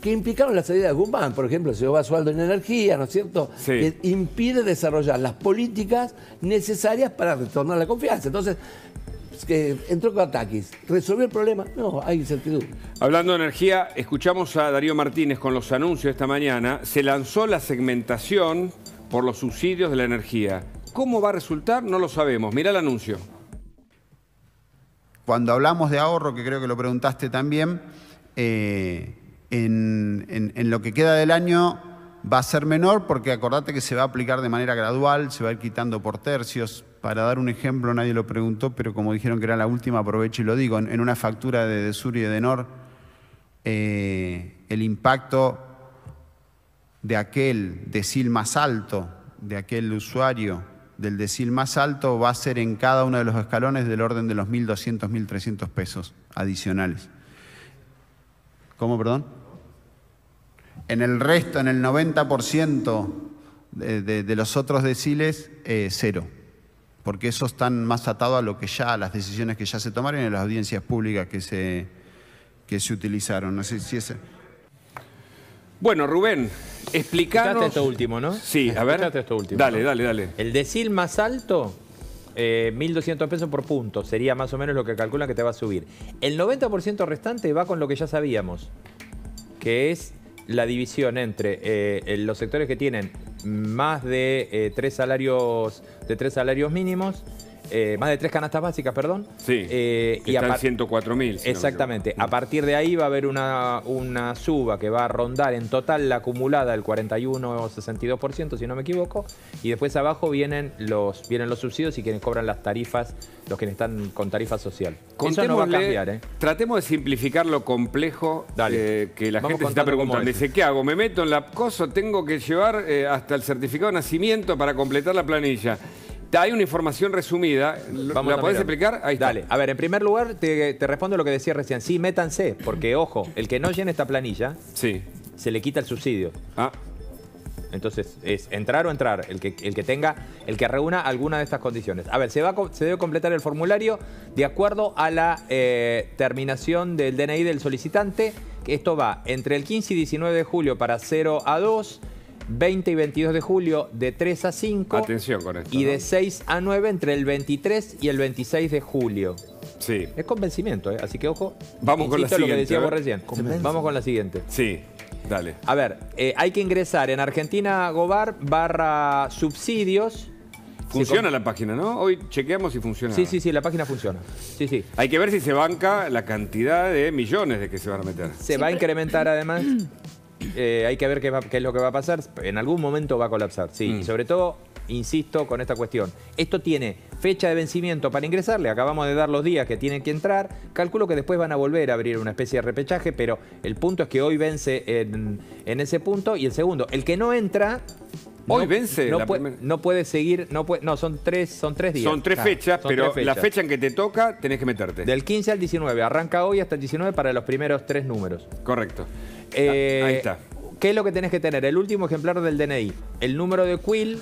que implicaron la salida de Guzmán, por ejemplo, el señor Basualdo en energía, ¿no es cierto? Sí. Que impide desarrollar las políticas necesarias para retornar la confianza. Entonces, entró Batakis. ¿Resolvió el problema? No, hay incertidumbre. Hablando de energía, escuchamos a Darío Martínez con los anuncios esta mañana. Se lanzó la segmentación por los subsidios de la energía. ¿Cómo va a resultar? No lo sabemos. Mirá el anuncio. Cuando hablamos de ahorro, que creo que lo preguntaste también, en lo que queda del año va a ser menor porque acordate que se va a aplicar de manera gradual, se va a ir quitando por tercios. Para dar un ejemplo, nadie lo preguntó, pero como dijeron que era la última, aprovecho y lo digo. En una factura de Edesur y de Edenor, el impacto de aquel decil más alto, de aquel usuario del decil más alto, va a ser en cada uno de los escalones del orden de los 1.200, 1.300 pesos adicionales. ¿Cómo, perdón? En el resto, en el 90% de los otros deciles, cero. Porque esos están más atados a lo que ya, a las decisiones que ya se tomaron y a las audiencias públicas que se utilizaron. No sé si ese... Bueno, Rubén, explicanos... Escuchaste esto último, ¿no? Sí, a ver. Escuchaste esto último. Dale, ¿no? dale. El decil más alto, 1.200 pesos por punto. Sería más o menos lo que calculan que te va a subir. El 90% restante va con lo que ya sabíamos, que es la división entre los sectores que tienen más de tres salarios mínimos, más de 3 canastas básicas, perdón. Sí, que están 104.000. Exactamente. A partir de ahí va a haber una suba que va a rondar en total la acumulada el 41,62%, si no me equivoco. Y después abajo vienen los subsidios y quienes cobran las tarifas, los que están con tarifa social. Eso no va a cambiar, ¿eh? Tratemos de simplificar lo complejo que la gente se está preguntando. Dice, ¿qué hago? ¿Me meto en la cosa? ¿Tengo que llevar hasta el certificado de nacimiento para completar la planilla? Hay una información resumida. ¿La podés explicar? Ahí está. Dale. A ver, en primer lugar, te respondo lo que decía recién. Sí, métanse, porque, ojo, el que no llene esta planilla, se le quita el subsidio. Entonces, es entrar o entrar, el que reúna alguna de estas condiciones. A ver, se debe completar el formulario de acuerdo a la terminación del DNI del solicitante, que esto va entre el 15 y 19 de julio para 0 a 2, 20 y 22 de julio de 3 a 5. Atención con esto. Y de 6 a 9 entre el 23 y el 26 de julio. Sí. Es convencimiento, ¿eh? Así que ojo. Vamos con la siguiente. Lo que decíamos recién. Vamos con la siguiente. Sí, dale. A ver, hay que ingresar en Argentina Gobar /subsidios. Funciona la página, ¿no? Hoy chequeamos si funciona. Sí, la página funciona. Sí. Hay que ver si se banca la cantidad de millones de que se van a meter. Se va a incrementar además. Hay que ver qué es lo que va a pasar. En algún momento va a colapsar, sí. Y sobre todo, insisto con esta cuestión. Esto tiene fecha de vencimiento para ingresar, le acabamos de dar los días que tienen que entrar, calculo que después van a volver a abrir una especie de repechaje, pero el punto es que hoy vence en ese punto, y el segundo, el que no entra... Hoy vence no puede seguir, no, son tres días. Son tres fechas, pero la fecha en que te toca tenés que meterte. Del 15 al 19, arranca hoy hasta el 19 para los primeros 3 números. Correcto. Ahí está. ¿Qué es lo que tenés que tener? El último ejemplar del DNI, el número de CUIL,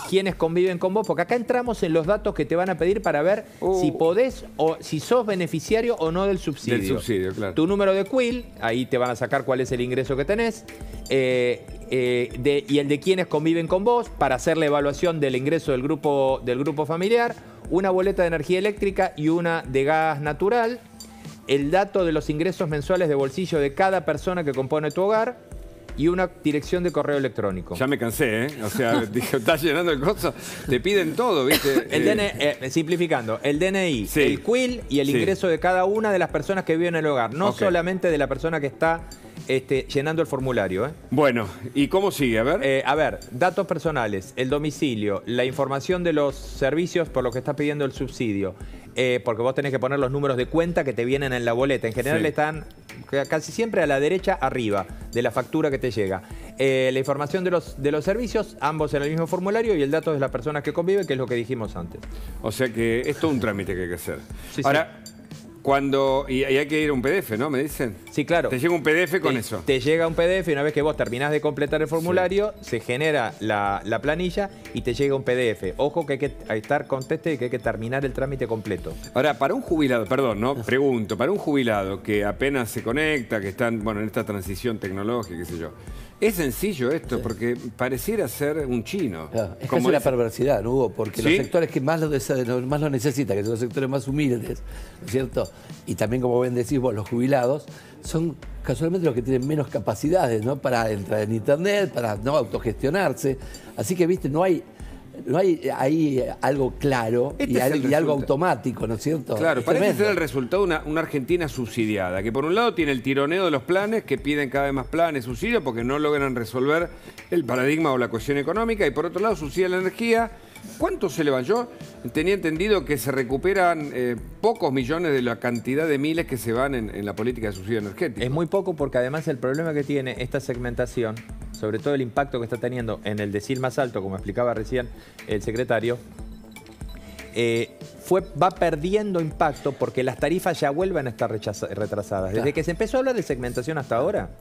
quiénes conviven con vos, porque acá entramos en los datos que te van a pedir para ver si podés o si sos beneficiario o no del subsidio. Del subsidio, claro. Tu número de CUIL, ahí te van a sacar cuál es el ingreso que tenés, y el de quienes conviven con vos, para hacer la evaluación del ingreso del grupo familiar, una boleta de energía eléctrica y una de gas natural, el dato de los ingresos mensuales de bolsillo de cada persona que compone tu hogar, y una dirección de correo electrónico. Ya me cansé, ¿eh? O sea, dije, estás llenando el coso. Te piden todo, ¿viste? Simplificando, el DNI, el CUIL y el ingreso de cada una de las personas que viven en el hogar. No solamente de la persona que está llenando el formulario. Bueno, ¿y cómo sigue? A ver, datos personales, el domicilio, la información de los servicios por lo que estás pidiendo el subsidio. Porque vos tenés que poner los números de cuenta que te vienen en la boleta. En general están casi siempre a la derecha arriba de la factura que te llega. La información de los servicios, ambos en el mismo formulario, y el dato de las personas que conviven, que es lo que dijimos antes. O sea que es todo un trámite que hay que hacer. Ahora, y hay que ir a un PDF, ¿no? ¿Me dicen? Sí, claro. Te llega un PDF con eso. Te llega un PDF y una vez que vos terminás de completar el formulario, se genera la planilla y te llega un PDF. Ojo que hay que estar conteste y que hay que terminar el trámite completo. Ahora, para un jubilado, perdón, ¿no? Pregunto, para un jubilado que apenas se conecta, que están, en esta transición tecnológica, qué sé yo, ¿es sencillo esto? Porque pareciera ser un chino. Claro, es casi una perversidad, ¿no, Hugo? Porque los sectores que más lo necesitan, que son los sectores más humildes, ¿no es cierto? Y también, como bien decís vos, los jubilados son casualmente los que tienen menos capacidades, ¿no? Para entrar en internet, para no autogestionarse. Así que, viste, no hay ahí algo claro y algo automático, ¿no es cierto? Claro, parece ser el resultado de una Argentina subsidiada, que por un lado tiene el tironeo de los planes, que piden cada vez más planes, subsidios, porque no logran resolver el paradigma o la cuestión económica, y por otro lado subsidia la energía. ¿Cuánto se le va? Yo tenía entendido que se recuperan pocos millones de la cantidad de miles que se van en la política de subsidio energético. Es muy poco, porque además el problema que tiene esta segmentación, sobre todo el impacto que está teniendo en el decil más alto, como explicaba recién el secretario, va perdiendo impacto porque las tarifas ya vuelven a estar retrasadas. Desde que se empezó a hablar de segmentación hasta ahora,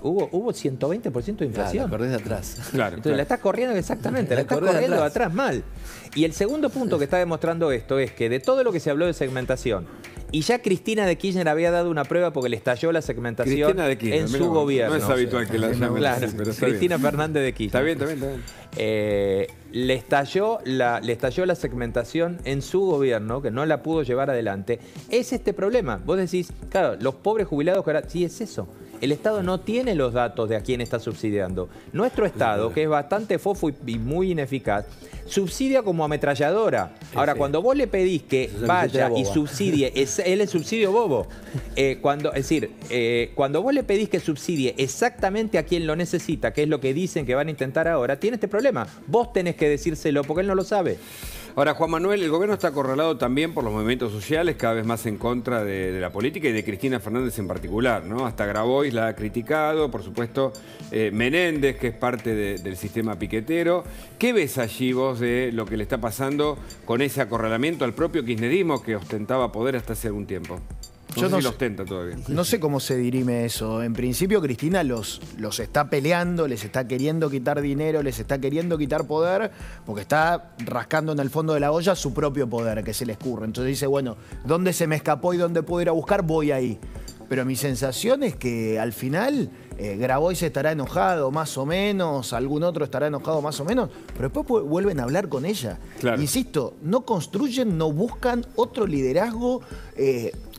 hubo 120% de inflación. Claro, la corres de atrás. Claro, Entonces la estás corriendo exactamente, la estás corriendo de atrás mal. Y el segundo punto que está demostrando esto es que de todo lo que se habló de segmentación, y ya Cristina de Kirchner había dado una prueba porque le estalló la segmentación en su gobierno. No es habitual que la llamen. Claro, Cristina Fernández de Kirchner. Está bien. Le estalló la segmentación en su gobierno, que no la pudo llevar adelante. Es este problema. Vos decís, claro, los pobres jubilados, sí, es eso. El Estado no tiene los datos de a quién está subsidiando. Nuestro Estado, que es bastante fofo y muy ineficaz, subsidia como ametralladora. Ahora, cuando vos le pedís que vaya y subsidie, él es subsidio bobo. Cuando vos le pedís que subsidie exactamente a quien lo necesita, que es lo que dicen que van a intentar ahora, tiene este problema. Vos tenés que decírselo porque él no lo sabe. Ahora, Juan Manuel, el gobierno está acorralado también por los movimientos sociales, cada vez más en contra de la política y de Cristina Fernández en particular, ¿no? Hasta Grabois la ha criticado, por supuesto, Menéndez, que es parte del sistema piquetero. ¿Qué ves allí vos de lo que le está pasando con ese acorralamiento al propio kirchnerismo que ostentaba poder hasta hace algún tiempo? No sé si lo ostenta todavía. No sé cómo se dirime eso. En principio, Cristina los está peleando, les está queriendo quitar dinero, les está queriendo quitar poder, porque está rascando en el fondo de la olla su propio poder, que se le escurre. Entonces dice, bueno, ¿dónde se me escapó y dónde puedo ir a buscar? Voy ahí. Pero mi sensación es que al final Grabois estará enojado más o menos, algún otro estará enojado más o menos, pero después vuelven a hablar con ella. Claro. Insisto, no construyen, no buscan otro liderazgo.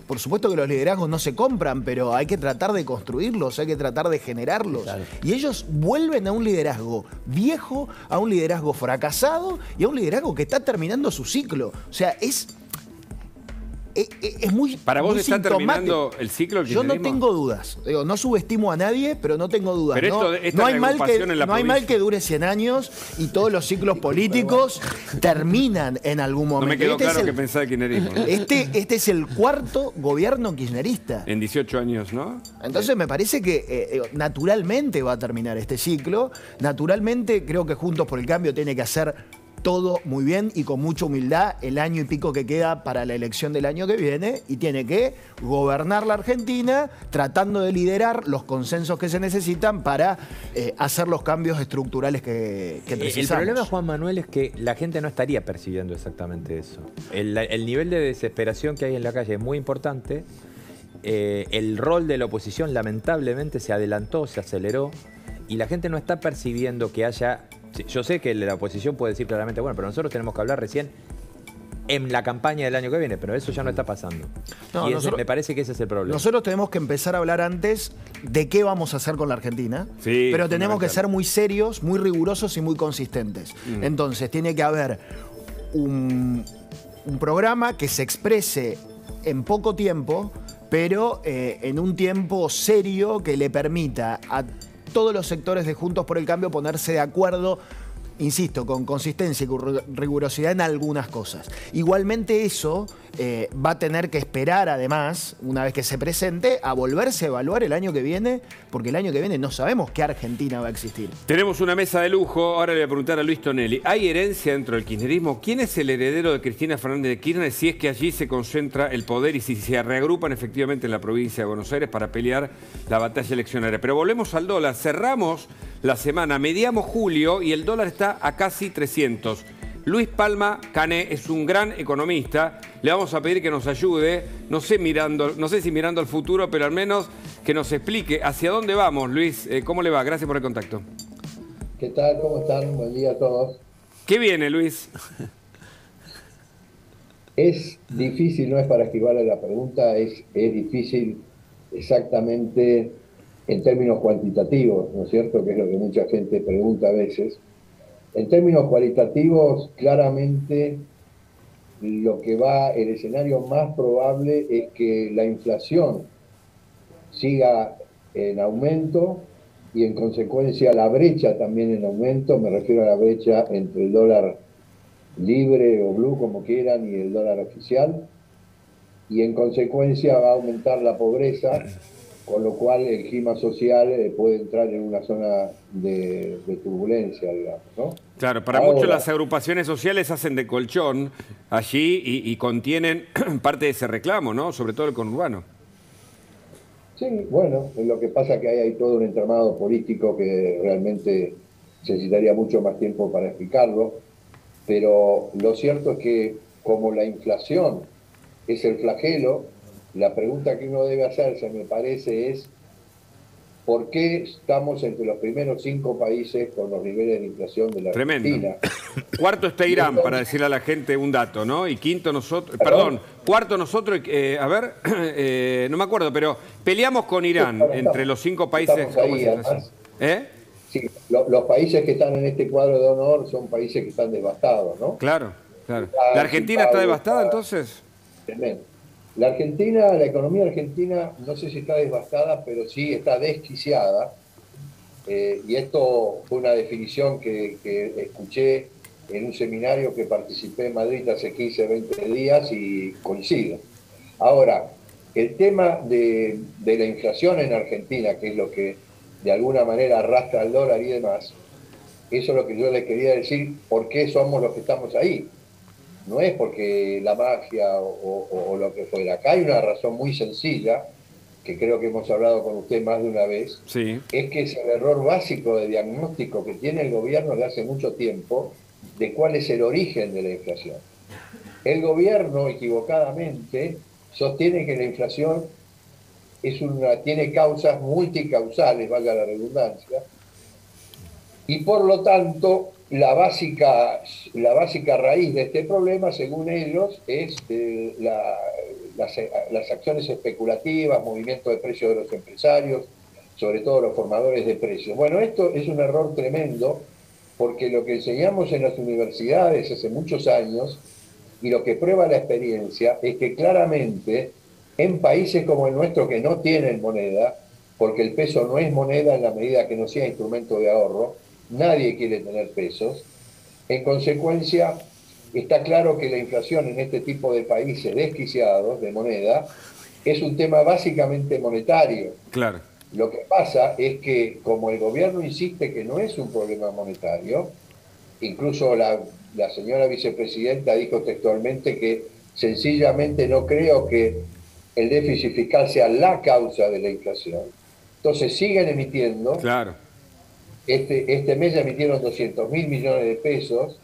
Por supuesto que los liderazgos no se compran, pero hay que tratar de construirlos, hay que tratar de generarlos. Claro. Y ellos vuelven a un liderazgo viejo, a un liderazgo fracasado y a un liderazgo que está terminando su ciclo. O sea, es muy ¿Para vos muy está sintomático. terminando el ciclo del Yo no kirchnerismo? tengo dudas. Digo, no subestimo a nadie, pero no tengo dudas. Pero esta no hay mal reagrupación en la no hay mal provincia. que dure 100 años y todos los ciclos políticos terminan en algún momento. No me quedó Este claro es que el- pensaba el kirchnerismo, ¿no? Este es el cuarto gobierno kirchnerista. En 18 años, ¿no? Entonces me parece que naturalmente va a terminar este ciclo. Naturalmente creo que Juntos por el Cambio tiene que hacer todo muy bien y con mucha humildad el año y pico que queda para la elección del año que viene y tiene que gobernar la Argentina tratando de liderar los consensos que se necesitan para hacer los cambios estructurales que El precisamos. problema, Juan Manuel, es que la gente no estaría percibiendo exactamente eso. El nivel de desesperación que hay en la calle es muy importante. El rol de la oposición lamentablemente se adelantó, se aceleró y la gente no está percibiendo que haya... Yo sé que la oposición puede decir claramente, bueno, pero nosotros tenemos que hablar recién en la campaña del año que viene, pero eso ya no está pasando. No, y nosotros- me parece que ese es el problema. Nosotros tenemos que empezar a hablar antes de qué vamos a hacer con la Argentina, Sí, pero tenemos que fundamental. ser muy serios, muy rigurosos y muy consistentes. Entonces, tiene que haber un programa que se exprese en poco tiempo, pero en un tiempo serio que le permita a todos los sectores de Juntos por el Cambio ponerse de acuerdo, insisto, con consistencia y con rigurosidad en algunas cosas. Igualmente eso va a tener que esperar, además, una vez que se presente, a volverse a evaluar el año que viene, porque el año que viene no sabemos qué Argentina va a existir. Tenemos una mesa de lujo. Ahora le voy a preguntar a Luis Tonelli. ¿Hay herencia dentro del kirchnerismo? ¿Quién es el heredero de Cristina Fernández de Kirchner si es que allí se concentra el poder y si se reagrupan efectivamente en la provincia de Buenos Aires para pelear la batalla eleccionaria? Pero volvemos al dólar. Cerramos la semana, mediamos julio y el dólar está a casi 300. Luis Palma Cané es un gran economista. Le vamos a pedir que nos ayude, no sé si mirando al futuro, pero al menos que nos explique hacia dónde vamos. Luis, ¿cómo le va? Gracias por el contacto. ¿Qué tal? ¿Cómo están? Buen día a todos. ¿Qué viene, Luis? Es difícil, no es para esquivarle la pregunta, es difícil exactamente en términos cuantitativos, ¿no es cierto? Que es lo que mucha gente pregunta a veces. En términos cualitativos, claramente lo que va, el escenario más probable es que la inflación siga en aumento y en consecuencia la brecha también en aumento, me refiero a la brecha entre el dólar libre o blue, como quieran, y el dólar oficial, y en consecuencia va a aumentar la pobreza, con lo cual el clima social puede entrar en una zona de turbulencia, digamos, ¿no? Claro, para Ahora, muchos las agrupaciones sociales hacen de colchón allí y contienen parte de ese reclamo, ¿no? Sobre todo el conurbano. Sí, bueno, lo que pasa es que hay todo un entramado político que realmente necesitaría mucho más tiempo para explicarlo, pero lo cierto es que como la inflación es el flagelo, la pregunta que uno debe hacerse, me parece, es ¿por qué estamos entre los primeros 5 países con los niveles de inflación de la Tremendo. Argentina? Cuarto está Irán, para decirle a la gente un dato, ¿no? Y quinto nosotros, perdón, cuarto nosotros, no me acuerdo, pero peleamos con Irán entre los 5 países. Estamos ahí, ¿Cómo se llama? además. ¿Eh? Sí, los países que están en este cuadro de honor son países que están devastados, ¿no? Claro, claro. ¿La Argentina está devastada entonces? Tremendo. La Argentina, la economía argentina, no sé si está devastada, pero sí está desquiciada. Y esto fue una definición que escuché en un seminario que participé en Madrid hace 15, 20 días y coincido. Ahora, el tema de la inflación en Argentina, que es lo que de alguna manera arrastra al dólar y demás, eso es lo que yo les quería decir, por qué somos los que estamos ahí. No es porque la magia o lo que fuera. Acá hay una razón muy sencilla, que creo que hemos hablado con usted más de una vez, Sí. es que es el error básico de diagnóstico que tiene el gobierno de hace mucho tiempo de cuál es el origen de la inflación. El gobierno, equivocadamente, sostiene que la inflación tiene causas multicausales, valga la redundancia, y por lo tanto la básica raíz de este problema, según ellos, es las acciones especulativas, movimiento de precios de los empresarios, sobre todo los formadores de precios. Bueno, esto es un error tremendo, porque lo que enseñamos en las universidades hace muchos años Y lo que prueba la experiencia es que claramente en países como el nuestro que no tienen moneda, porque el peso no es moneda en la medida que no sea instrumento de ahorro, nadie quiere tener pesos. En consecuencia, está claro que la inflación en este tipo de países desquiciados de moneda es un tema básicamente monetario. Claro. Lo que pasa es que como el gobierno insiste que no es un problema monetario, incluso la señora vicepresidenta dijo textualmente que sencillamente no creo que el déficit fiscal sea la causa de la inflación. Entonces siguen emitiendo. Claro. Este mes ya emitieron 200.000 millones de pesos.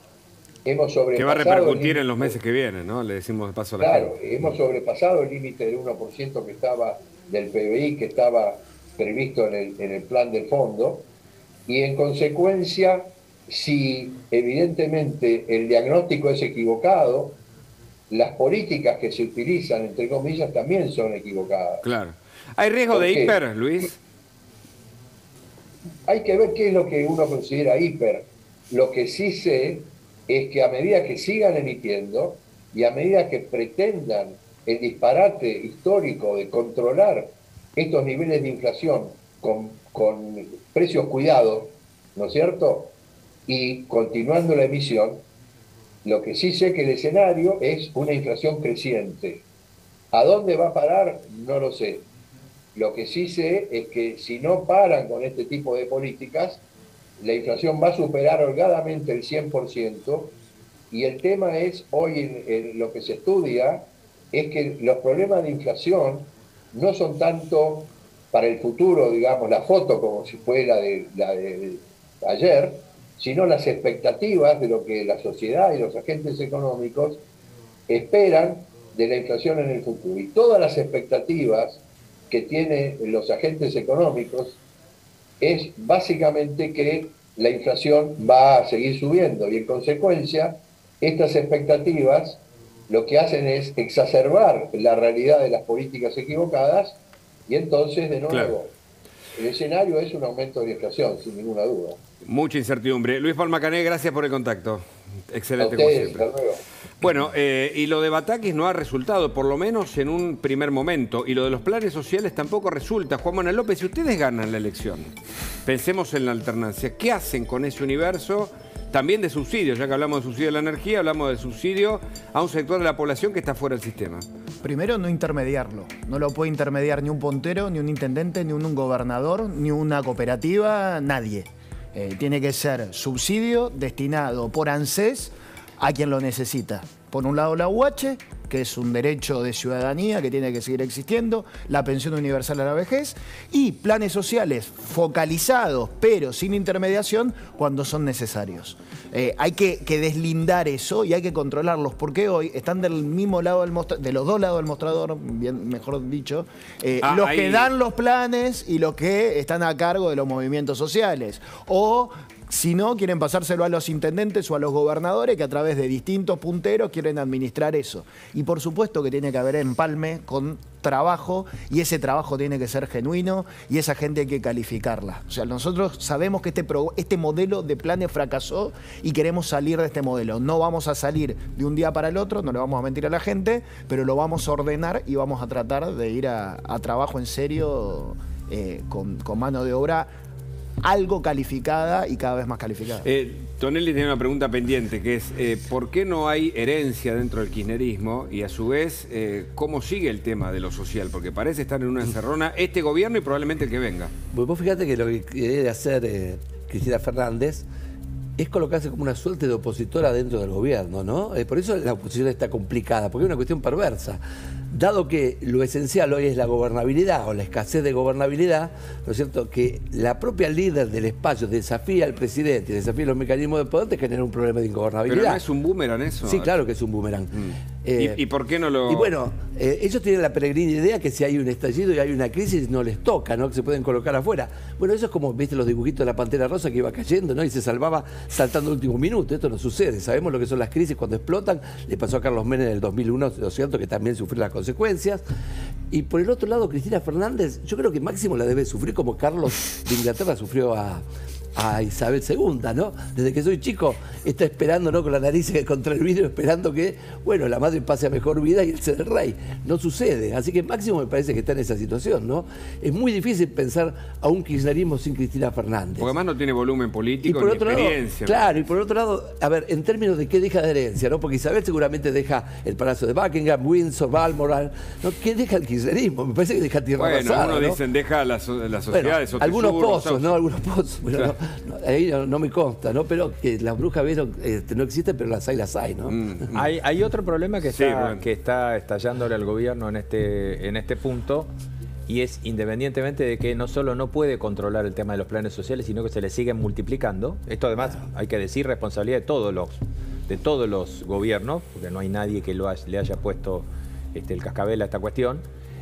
Hemos sobrepasado. Que va a repercutir en los meses que vienen, ¿no? Le decimos de paso a la gente. Claro, hemos sobrepasado el límite del 1% que estaba del PBI, que estaba previsto en el plan del fondo. Y en consecuencia, si evidentemente el diagnóstico es equivocado, las políticas que se utilizan, entre comillas, también son equivocadas. Claro. ¿Hay riesgo de hiper, Luis? Hay que ver qué es lo que uno considera hiper. Lo que sí sé es que a medida que sigan emitiendo y a medida que pretendan el disparate histórico de controlar estos niveles de inflación con precios cuidados, ¿no es cierto? Y continuando la emisión, lo que sí sé que el escenario es una inflación creciente. ¿A dónde va a parar? No lo sé. Lo que sí sé es que si no paran con este tipo de políticas, la inflación va a superar holgadamente el 100%, y el tema es, hoy en lo que se estudia, es que los problemas de inflación no son tanto para el futuro, digamos, la foto como si fue la de ayer, sino las expectativas de lo que la sociedad y los agentes económicos esperan de la inflación en el futuro. Y todas las expectativas que tienen los agentes económicos es básicamente que la inflación va a seguir subiendo, y en consecuencia estas expectativas lo que hacen es exacerbar la realidad de las políticas equivocadas, y entonces de nuevo claro, el escenario es un aumento de la inflación, sin ninguna duda. Mucha incertidumbre. Luis Palma Cané, gracias por el contacto. Excelente como siempre. Bueno, y lo de Batakis no ha resultado, por lo menos en un primer momento. Y lo de los planes sociales tampoco resulta. Juan Manuel López, si ustedes ganan la elección, pensemos en la alternancia, ¿qué hacen con ese universo? También de subsidios, ya que hablamos de subsidio de la energía, hablamos de subsidio a un sector de la población que está fuera del sistema. Primero, no intermediarlo. No lo puede intermediar ni un puntero, ni un intendente, ni un gobernador, ni una cooperativa, nadie. Tiene que ser subsidio destinado por ANSES a quien lo necesita. Por un lado la UH, que es un derecho de ciudadanía que tiene que seguir existiendo, la pensión universal a la vejez, y planes sociales focalizados, pero sin intermediación, cuando son necesarios. Hay que deslindar eso y hay que controlarlos, porque hoy están del mismo lado del mostrador, de los dos lados del mostrador, bien, mejor dicho, los que dan los planes y los que están a cargo de los movimientos sociales. O si no, quieren pasárselo a los intendentes o a los gobernadores que a través de distintos punteros quieren administrar eso. Y por supuesto que tiene que haber empalme con trabajo, y ese trabajo tiene que ser genuino, y esa gente hay que calificarla. O sea, nosotros sabemos que este modelo de planes fracasó y queremos salir de este modelo. No vamos a salir de un día para el otro, no le vamos a mentir a la gente, pero lo vamos a ordenar y vamos a tratar de ir a trabajo en serio, con mano de obra algo calificada y cada vez más calificada. Tonelli tiene una pregunta pendiente, que es ¿por qué no hay herencia dentro del kirchnerismo? Y a su vez, ¿cómo sigue el tema de lo social? Porque parece estar en una encerrona este gobierno y probablemente el que venga. Pues vos fíjate que lo que quiere hacer Cristina Fernández es colocarse como una suerte de opositora dentro del gobierno, ¿no? Por eso la oposición está complicada, porque es una cuestión perversa. Dado que lo esencial hoy es la gobernabilidad o la escasez de gobernabilidad, ¿no es cierto? Que la propia líder del espacio desafía al presidente y desafía los mecanismos de poder, te genera un problema de ingobernabilidad. ¿Pero no es un boomerang eso? Sí, claro que es un boomerang. ¿Y por qué no lo...? Y bueno, ellos tienen la peregrina idea que si hay un estallido y hay una crisis no les toca, ¿no? Que se pueden colocar afuera. Bueno, eso es como, viste, los dibujitos de la Pantera Rosa que iba cayendo, ¿no? Y se salvaba saltando el último minuto. Esto no sucede. Sabemos lo que son las crisis cuando explotan. Le pasó a Carlos Menem en el 2001, ¿no es cierto? Que también sufrió las consecuencias. Y por el otro lado, Cristina Fernández, yo creo que máximo la debe sufrir como Carlos de Inglaterra sufrió a a Isabel II, ¿no? Desde que soy chico está esperando, ¿no? Con la nariz contra el vidrio, esperando que, bueno, la madre pase a mejor vida y él sea el rey. No sucede. Así que Máximo me parece que está en esa situación, ¿no? Es muy difícil pensar a un kirchnerismo sin Cristina Fernández. Porque además no tiene volumen político ni experiencia. Claro, y por otro lado, a ver, en términos de qué deja de herencia, ¿no? Porque Isabel seguramente deja el Palacio de Buckingham, Windsor, Balmoral, ¿no? ¿Qué deja el kirchnerismo? Me parece que deja tierra arrasada, algunos ¿no? dicen deja la sociedad, bueno, algunos pozos, ¿no? Algunos pozos. Bueno, claro. Ahí no me consta, ¿no? Pero que las brujas vieron, no existen, pero las hay, ¿no? Hay otro problema que está estallándole al gobierno en este punto, y es independientemente de que no solo no puede controlar el tema de los planes sociales, sino que se le siguen multiplicando. Esto además hay que decir responsabilidad de todos los gobiernos, porque no hay nadie que le haya puesto el cascabel a esta cuestión.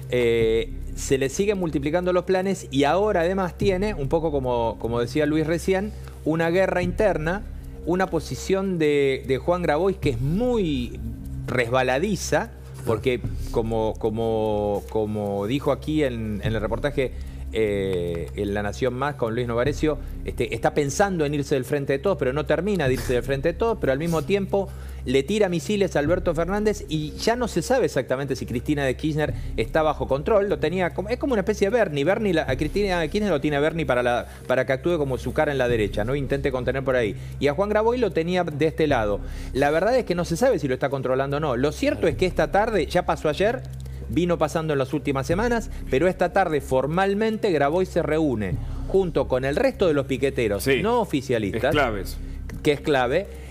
Se le siguen multiplicando los planes y ahora además tiene, un poco como decía Luis recién, una guerra interna, una posición de Juan Grabois que es muy resbaladiza, porque como dijo aquí en el reportaje en La Nación Más con Luis Novarecio, está pensando en irse del Frente de Todos, pero no termina de irse del Frente de Todos, pero al mismo tiempo le tira misiles a Alberto Fernández y ya no se sabe exactamente si Cristina de Kirchner está bajo control. Es como una especie de Bernie. A Cristina de Kirchner lo tiene Bernie para que actúe como su cara en la derecha, ¿no? Intente contener por ahí. Y a Juan Grabois lo tenía de este lado. La verdad es que no se sabe si lo está controlando o no. Lo cierto es que esta tarde, ya pasó ayer, vino pasando en las últimas semanas, pero esta tarde formalmente Grabois se reúne junto con el resto de los piqueteros no oficialistas. Que es clave.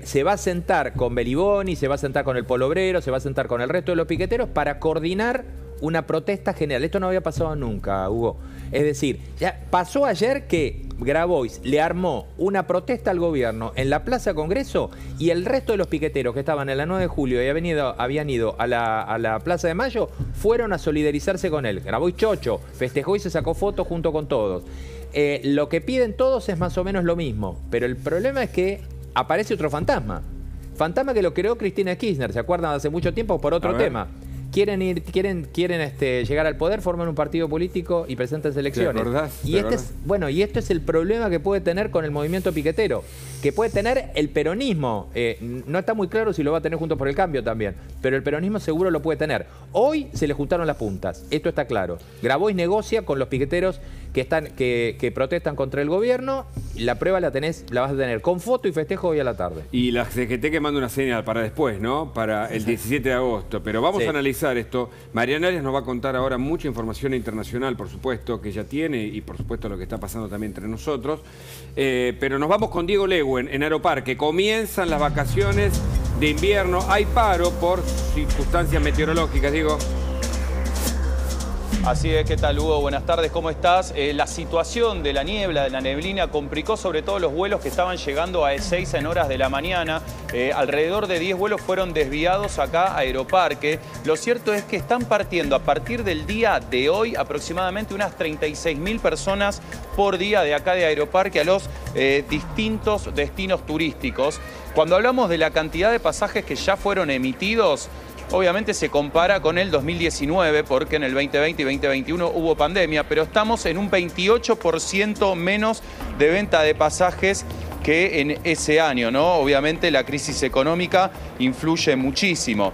Se va a sentar con Beliboni, se va a sentar con el Polo Obrero, se va a sentar con el resto de los piqueteros para coordinar una protesta general. Esto no había pasado nunca, Hugo. Es decir, ya pasó ayer que Grabois le armó una protesta al gobierno en la Plaza Congreso y el resto de los piqueteros que estaban en la 9 de julio y habían ido a la Plaza de Mayo fueron a solidarizarse con él. Grabois chocho, festejó y se sacó fotos junto con todos. Lo que piden todos es más o menos lo mismo, pero el problema es que aparece otro fantasma. Fantasma que lo creó Cristina Kirchner, ¿se acuerdan? Hace mucho tiempo por otro tema. Quieren llegar al poder, forman un partido político y presentan elecciones. ¿Te acordás? Y este es el problema que puede tener con el movimiento piquetero, que puede tener el peronismo. No está muy claro si lo va a tener Juntos por el Cambio también, pero el peronismo seguro lo puede tener. Hoy se le juntaron las puntas, esto está claro. Grabois negocia con los piqueteros que protestan contra el gobierno. La prueba la vas a tener con foto y festejo hoy a la tarde. Y la CGT que manda una señal para después, ¿no? Para el 17 de agosto. Pero vamos a analizar esto. Mariana Arias nos va a contar ahora mucha información internacional, por supuesto, que ella tiene y por supuesto lo que está pasando también entre nosotros. Pero nos vamos con Diego Lewen en Aeroparque. Comienzan las vacaciones de invierno. Hay paro por circunstancias meteorológicas, Diego. Así es, ¿qué tal, Hugo? Buenas tardes, ¿cómo estás? La situación de la niebla, de la neblina, complicó sobre todo los vuelos que estaban llegando a Ezeiza en horas de la mañana. Alrededor de 10 vuelos fueron desviados acá a Aeroparque. Lo cierto es que están partiendo a partir del día de hoy aproximadamente unas 36.000 personas por día de acá de Aeroparque a los distintos destinos turísticos. Cuando hablamos de la cantidad de pasajes que ya fueron emitidos, obviamente se compara con el 2019 porque en el 2020 y 2021 hubo pandemia, pero estamos en un 28% menos de venta de pasajes que en ese año, ¿no? Obviamente la crisis económica influye muchísimo.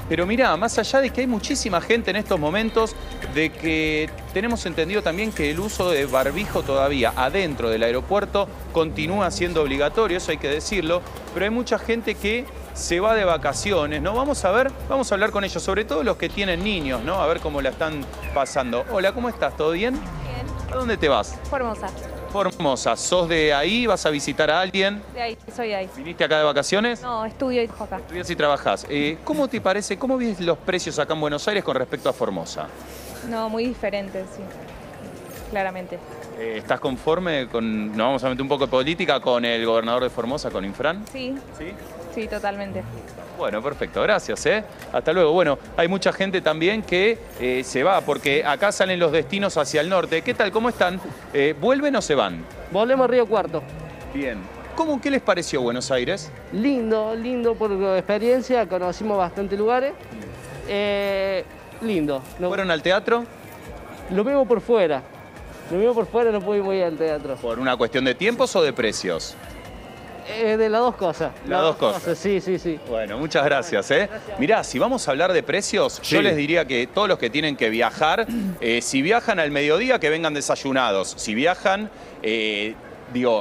Pero mirá, más allá de que hay muchísima gente en estos momentos, de que tenemos entendido también que el uso de barbijo todavía adentro del aeropuerto continúa siendo obligatorio, eso hay que decirlo, pero hay mucha gente que se va de vacaciones, ¿no? Vamos a hablar con ellos, sobre todo los que tienen niños, ¿no? A ver cómo la están pasando. Hola, ¿cómo estás? ¿Todo bien? Bien. ¿A dónde te vas? Formosa. Formosa. ¿Sos de ahí? ¿Vas a visitar a alguien? De ahí, soy de ahí. ¿Viniste acá de vacaciones? No, estudio y trabajo acá. Estudias y trabajás. ¿Cómo te parece, cómo ves los precios acá en Buenos Aires con respecto a Formosa? No, muy diferentes, sí. Claramente. ¿Estás conforme con, nos vamos a meter un poco de política, con el gobernador de Formosa, con Infran? Sí. ¿Sí? Sí, totalmente. Bueno, perfecto, gracias, Hasta luego. Bueno, hay mucha gente también que se va, porque acá salen los destinos hacia el norte. ¿Qué tal? ¿Cómo están? ¿Vuelven o se van? Volvemos a Río Cuarto. Bien. ¿Qué les pareció Buenos Aires? Lindo por experiencia, conocimos bastantes lugares. Lindo. ¿Fueron al teatro? Lo vemos por fuera. Lo mismo por fuera, no pude ir muy al teatro. ¿Por una cuestión de tiempos o de precios? De las dos cosas. Las dos cosas. Sí, sí, sí. Bueno, muchas gracias. Mirá, si vamos a hablar de precios, yo les diría que todos los que tienen que viajar, si viajan al mediodía, que vengan desayunados. Si viajan,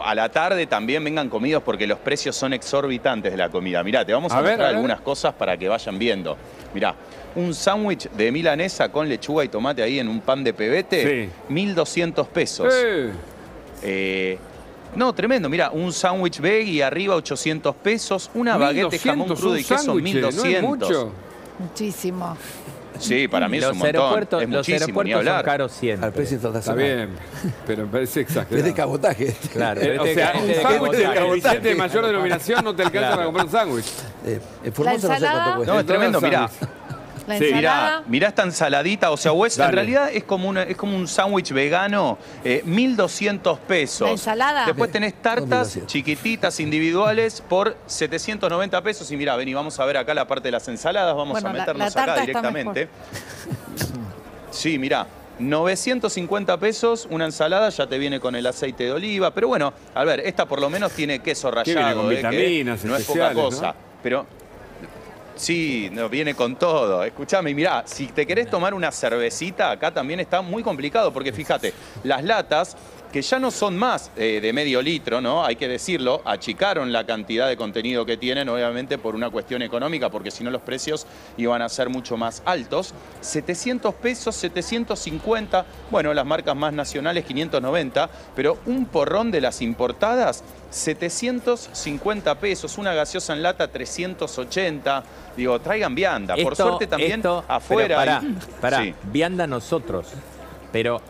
a la tarde también vengan comidos porque los precios son exorbitantes de la comida. Mirá, te vamos a mostrar algunas cosas para que vayan viendo. Mirá, un sándwich de milanesa con lechuga y tomate ahí en un pan de pebete, 1.200 pesos. No, tremendo. Mira, un sándwich veggie arriba 800 pesos, una baguette de jamón crudo y queso 1.200. ¿No es mucho? Muchísimo. Sí, para mí es un montón. Es los muchísimo, ni aeropuertos hablar. son caros siempre. Al precio internacional. Está bien, pero me parece exagerado. Es de cabotaje. Claro. O sea, un sándwich de billete de mayor denominación no te alcanza para comprar un sándwich. En Formosa no sé cuánto cuesta. No, es tremendo, mirá. La ensalada. Mirá esta ensaladita, o sea, en realidad es como un sándwich vegano, 1.200 pesos. La ensalada. Después tenés tartas chiquititas, individuales, por 790 pesos. Y mirá, vení, vamos a ver acá la parte de las ensaladas, vamos a meternos acá directamente. Sí, mirá. 950 pesos, una ensalada, ya te viene con el aceite de oliva. Pero bueno, a ver, esta por lo menos tiene queso rallado. Viene con vitaminas, no es poca cosa. ¿no? Pero sí, no, viene con todo. Escuchame, mirá, si te querés tomar una cervecita, acá también está muy complicado, porque fíjate, las latas, que ya no son más de medio litro, ¿no? Hay que decirlo, achicaron la cantidad de contenido que tienen, obviamente por una cuestión económica, porque si no los precios iban a ser mucho más altos. 700 pesos, 750, bueno, las marcas más nacionales 590, pero un porrón de las importadas, 750 pesos, una gaseosa en lata 380, digo, traigan vianda. Por suerte también afuera. Pará, vianda nosotros, pero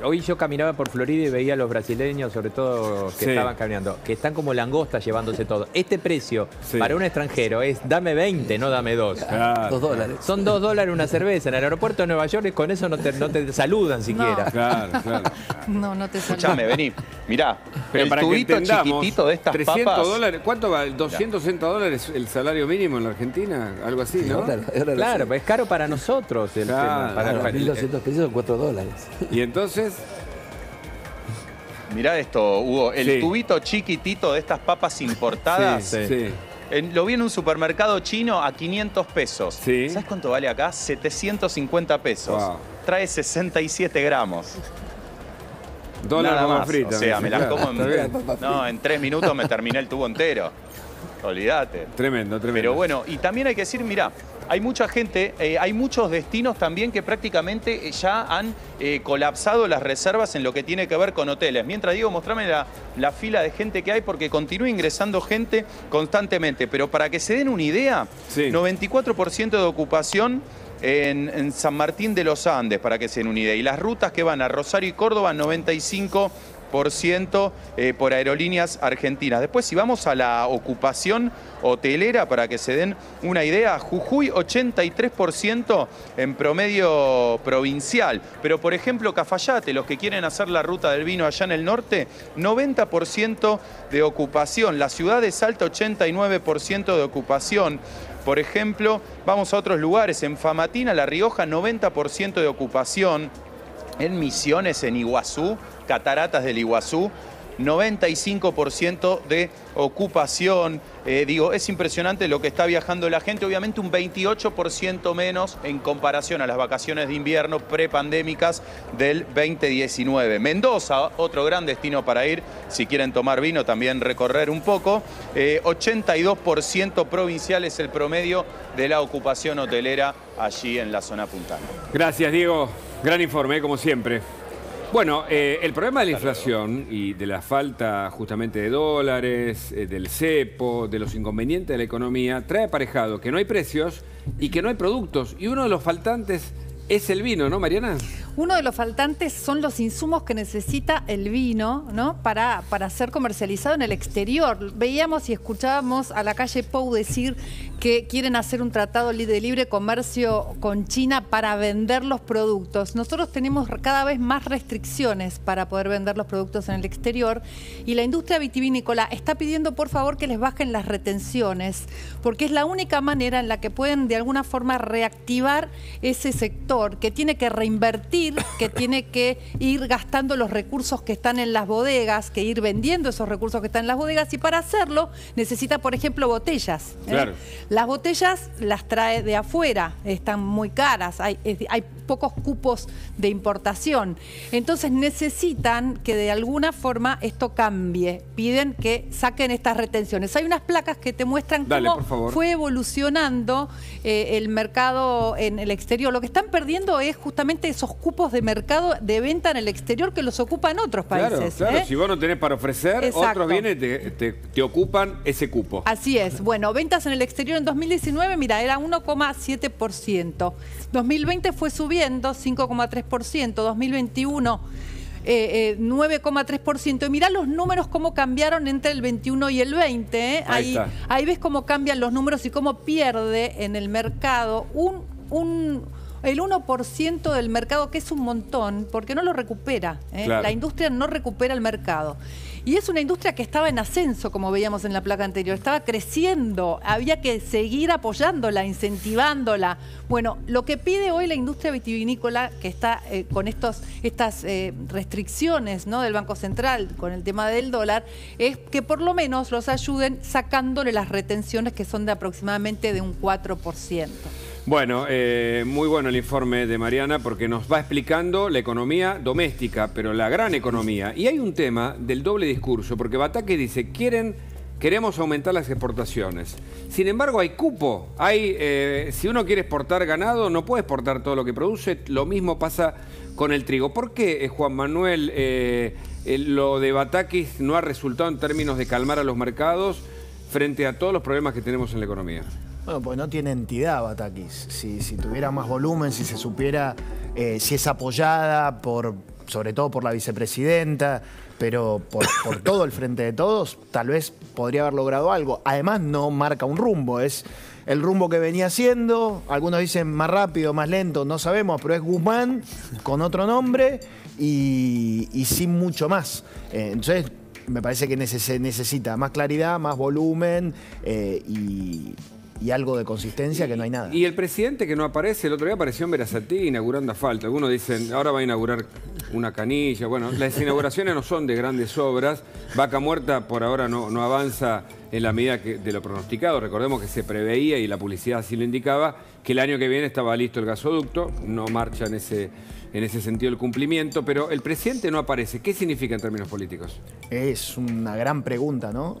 hoy yo caminaba por Florida y veía a los brasileños, sobre todo que estaban caminando, que están como langostas llevándose todo. Este precio para un extranjero es dame 20, no dame 2. Claro. $2. Son $2 una cerveza. En el aeropuerto de Nueva York y con eso no te saludan siquiera. Claro, claro. No te saludan. Escuchame, vení, mirá, pero el para tubito que chiquitito de estas $300, papas. ¿cuánto va? $260 el salario mínimo en la Argentina, algo así, ¿no? Claro, pues es caro para nosotros el tema. Para 1.200 pesos son $4. Y entonces, mirá esto, Hugo, el tubito chiquitito de estas papas importadas. Lo vi en un supermercado chino a 500 pesos. ¿Sabes cuánto vale acá? 750 pesos. Wow. Trae 67 gramos. Dólar Nada papas más. fritas. O sea, me las como en 3 minutos me terminé el tubo entero. Olvídate. Tremendo, tremendo. Pero bueno, y también hay que decir, mirá, hay mucha gente, hay muchos destinos también que prácticamente ya han colapsado las reservas en lo que tiene que ver con hoteles. Mientras digo, mostrame la fila de gente que hay porque continúa ingresando gente constantemente. Pero para que se den una idea, 94% de ocupación en San Martín de los Andes, para que se den una idea. Y las rutas que van a Rosario y Córdoba, 95% por Aerolíneas Argentinas. Después, si vamos a la ocupación hotelera, para que se den una idea, Jujuy 83% en promedio provincial. Pero, por ejemplo, Cafayate, los que quieren hacer la ruta del vino allá en el norte, 90% de ocupación. La ciudad de Salta, 89% de ocupación. Por ejemplo, vamos a otros lugares. En Famatina, La Rioja, 90% de ocupación. En Misiones, en Iguazú, Cataratas del Iguazú, 95% de ocupación. Es impresionante lo que está viajando la gente. Obviamente un 28% menos en comparación a las vacaciones de invierno prepandémicas del 2019. Mendoza, otro gran destino para ir, si quieren tomar vino, también recorrer un poco. 82% provincial es el promedio de la ocupación hotelera allí en la zona puntana. Gracias, Diego. Gran informe, como siempre. Bueno, el problema de la inflación y de la falta justamente de dólares, del cepo, de los inconvenientes de la economía, trae aparejado que no hay precios y que no hay productos. Y uno de los faltantes es el vino, ¿no, Mariana? Uno de los faltantes son los insumos que necesita el vino, ¿no? para ser comercializado en el exterior. Veíamos y escuchábamos a la calle Pou decir que quieren hacer un tratado de libre comercio con China para vender los productos. Nosotros tenemos cada vez más restricciones para poder vender los productos en el exterior y la industria vitivinícola está pidiendo por favor que les bajen las retenciones, porque es la única manera en la que pueden de alguna forma reactivar ese sector que tiene que reinvertir decir que tiene que ir gastando los recursos que están en las bodegas, que ir vendiendo esos recursos que están en las bodegas, y para hacerlo necesita, por ejemplo, botellas. Claro. Las botellas las trae de afuera, están muy caras, hay pocos cupos de importación. Entonces necesitan que de alguna forma esto cambie. Piden que saquen estas retenciones. Hay unas placas que te muestran cómo fue evolucionando el mercado en el exterior. Lo que están perdiendo es justamente esos cupos de mercado de venta en el exterior que los ocupan otros países. Claro, si vos no tenés para ofrecer, otros vienen y te ocupan ese cupo. Así es. Bueno, ventas en el exterior en 2019, mira, era 1,7%. 2020 fue subiendo 5,3%. 2021 9,3%. Y mirá los números cómo cambiaron entre el 21 y el 20. Ahí ves cómo cambian los números y cómo pierde en el mercado el 1% del mercado, que es un montón, porque no lo recupera. La industria no recupera el mercado. Y es una industria que estaba en ascenso, como veíamos en la placa anterior. Estaba creciendo, había que seguir apoyándola, incentivándola. Bueno, lo que pide hoy la industria vitivinícola, que está con estas restricciones, ¿no?, del Banco Central, con el tema del dólar, es que por lo menos los ayuden sacándole las retenciones, que son de aproximadamente de un 4%. Bueno, muy bueno el informe de Mariana, porque nos va explicando la economía doméstica, pero la gran economía. Y hay un tema del doble discurso, porque Bataki dice, queremos aumentar las exportaciones. Sin embargo, hay cupo. Si uno quiere exportar ganado, no puede exportar todo lo que produce. Lo mismo pasa con el trigo. ¿Por qué, Juan Manuel, lo de Bataki no ha resultado en términos de calmar a los mercados frente a todos los problemas que tenemos en la economía? Bueno, pues no tiene entidad Batakis. Si tuviera más volumen, si se supiera, si es apoyada sobre todo por la vicepresidenta, pero por todo el Frente de Todos, tal vez podría haber logrado algo. Además, no marca un rumbo, es el rumbo que venía haciendo. Algunos dicen más rápido, más lento, no sabemos, pero es Guzmán con otro nombre y sin mucho más. Entonces, me parece que se necesita más claridad, más volumen y algo de consistencia, que no hay nada. Y el presidente que no aparece, el otro día apareció en Verazategui inaugurando asfalto. Algunos dicen, ahora va a inaugurar una canilla. Bueno, las inauguraciones no son de grandes obras. Vaca Muerta por ahora no avanza en la medida de lo pronosticado. Recordemos que se preveía, y la publicidad así lo indicaba, que el año que viene estaba listo el gasoducto. No marcha en ese sentido el cumplimiento, pero el presidente no aparece. ¿Qué significa en términos políticos? Es una gran pregunta, ¿no?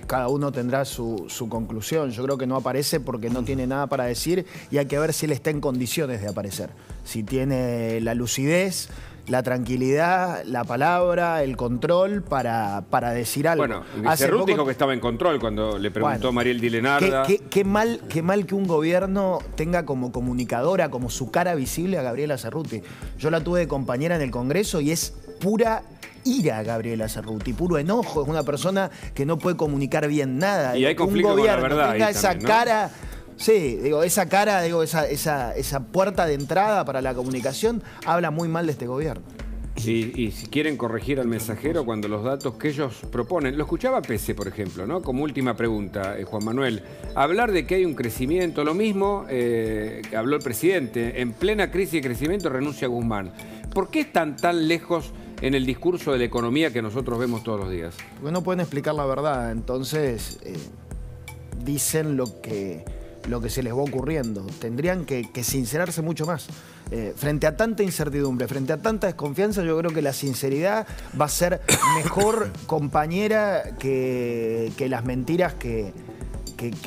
Cada uno tendrá su conclusión. Yo creo que no aparece porque no tiene nada para decir, y hay que ver si él está en condiciones de aparecer. Si tiene la lucidez, la tranquilidad, la palabra, el control para decir algo. Bueno, Cerruti dijo que estaba en control cuando le preguntó Mariel Di Lenarda. Qué mal que un gobierno tenga como comunicadora, como su cara visible, a Gabriela Cerruti. Yo la tuve de compañera en el Congreso y es pura ira Gabriela Cerruti, puro enojo. Es una persona que no puede comunicar bien nada. Y hay conflicto con la verdad. Tenga esa cara... Sí, digo, esa cara, esa puerta de entrada para la comunicación habla muy mal de este gobierno. Y si quieren corregir al mensajero cuando los datos que ellos proponen... Lo escuchaba Pese, por ejemplo, ¿no? Como última pregunta, Juan Manuel. Hablar de que hay un crecimiento, lo mismo que habló el presidente. En plena crisis de crecimiento renuncia Guzmán. ¿Por qué están tan lejos en el discurso de la economía que nosotros vemos todos los días? Porque no pueden explicar la verdad. Entonces, dicen lo que se les va ocurriendo. Tendrían que sincerarse mucho más. Frente a tanta incertidumbre, frente a tanta desconfianza, yo creo que la sinceridad va a ser mejor compañera que las mentiras que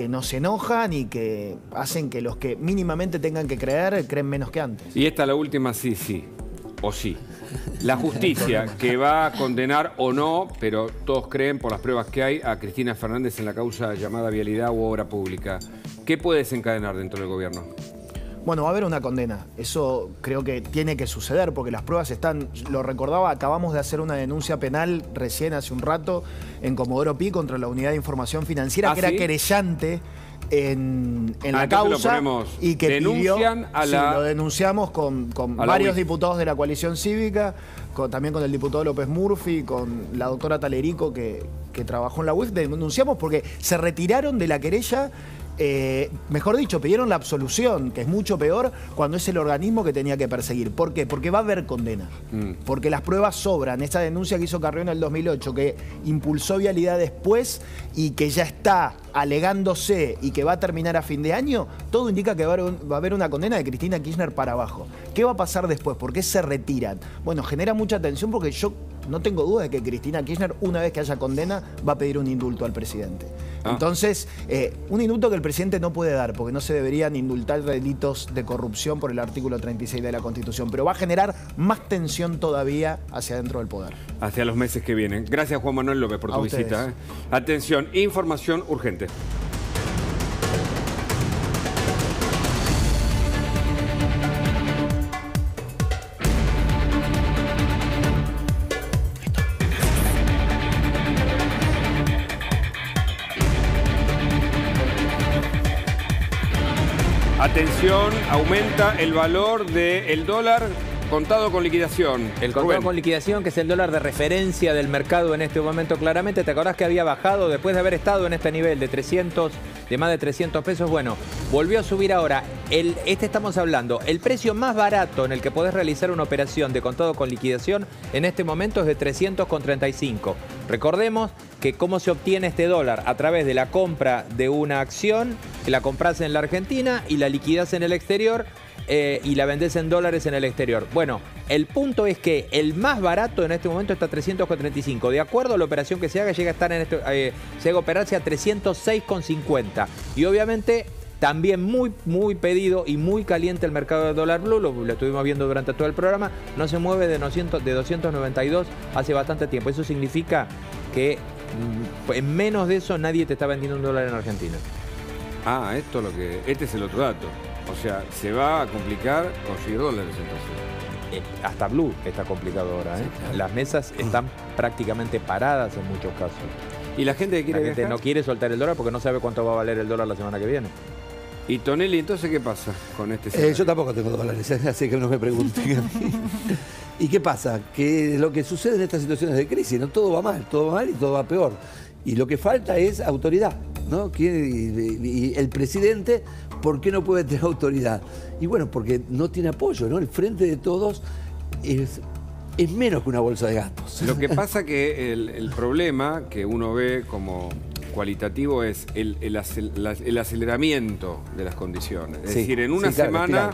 nos enojan y que hacen que los que mínimamente tengan que creer, creen menos que antes. Y esta, la última, sí. O sí. La justicia, que va a condenar o no, pero todos creen por las pruebas que hay, a Cristina Fernández en la causa llamada Vialidad u Obra Pública. ¿Qué puede desencadenar dentro del gobierno? Bueno, va a haber una condena. Eso creo que tiene que suceder porque las pruebas están... Lo recordaba, acabamos de hacer una denuncia penal recién hace un rato en Comodoro Pi contra la Unidad de Información Financiera, que era querellante en la causa y que denuncian pidió, lo denunciamos con varios diputados de la coalición cívica, también con el diputado López Murphy, con la doctora Talerico que trabajó en la UIF. Denunciamos porque se retiraron de la querella mejor dicho, pidieron la absolución, que es mucho peor cuando es el organismo que tenía que perseguir. ¿Por qué? Porque va a haber condena. Porque las pruebas sobran. Esa denuncia que hizo Carrión en el 2008, que impulsó Vialidad después y que ya está alegándose y que va a terminar a fin de año, todo indica que va a haber una condena de Cristina Kirchner para abajo. ¿Qué va a pasar después? ¿Por qué se retiran? Bueno, genera mucha tensión porque yo no tengo duda de que Cristina Kirchner, una vez que haya condena, va a pedir un indulto al presidente. Entonces, un indulto que el presidente no puede dar, porque no se deberían indultar delitos de corrupción por el artículo 36 de la Constitución, pero va a generar más tensión todavía hacia dentro del poder. Hacia los meses que vienen. Gracias, Juan Manuel López, por tu visita. Atención, información urgente. Atención, aumenta el valor del dólar contado con liquidación. El contado con liquidación, que es el dólar de referencia del mercado en este momento claramente. ¿Te acordás que había bajado después de haber estado en este nivel de más de 300 pesos? Bueno, volvió a subir ahora. Estamos hablando, el precio más barato en el que podés realizar una operación de contado con liquidación en este momento es de 300,35. Recordemos que cómo se obtiene este dólar a través de la compra de una acción, que la compras en la Argentina y la liquidás en el exterior y la vendés en dólares en el exterior. Bueno, el punto es que el más barato en este momento está a 300,35. De acuerdo a la operación que se haga, llega a estar llega a operarse a 306,50. Y obviamente también muy pedido y muy caliente el mercado del dólar blue, lo estuvimos viendo durante todo el programa, no se mueve de 292 hace bastante tiempo. Eso significa que en menos de eso nadie te está vendiendo un dólar en Argentina. Este es el otro dato. O sea, se va a complicar conseguir dólares entonces. Hasta Blue está complicado ahora. Sí, claro. Las mesas están prácticamente paradas en muchos casos. ¿Y la gente que quiere viajar? No quiere soltar el dólar porque no sabe cuánto va a valer el dólar la semana que viene. Y Tonelli, entonces, ¿qué pasa con este yo tampoco tengo dólares, así que no me pregunten a mí. ¿Y qué pasa? Que lo que sucede en estas situaciones de crisis, ¿no? Todo va mal y todo va peor. Y lo que falta es autoridad, ¿no? Y el presidente, ¿por qué no puede tener autoridad? Y bueno, porque no tiene apoyo, ¿no? El frente de todos es menos que una bolsa de gatos. Lo que pasa que el problema que uno ve como cualitativo es el aceleramiento de las condiciones. Es decir, en una semana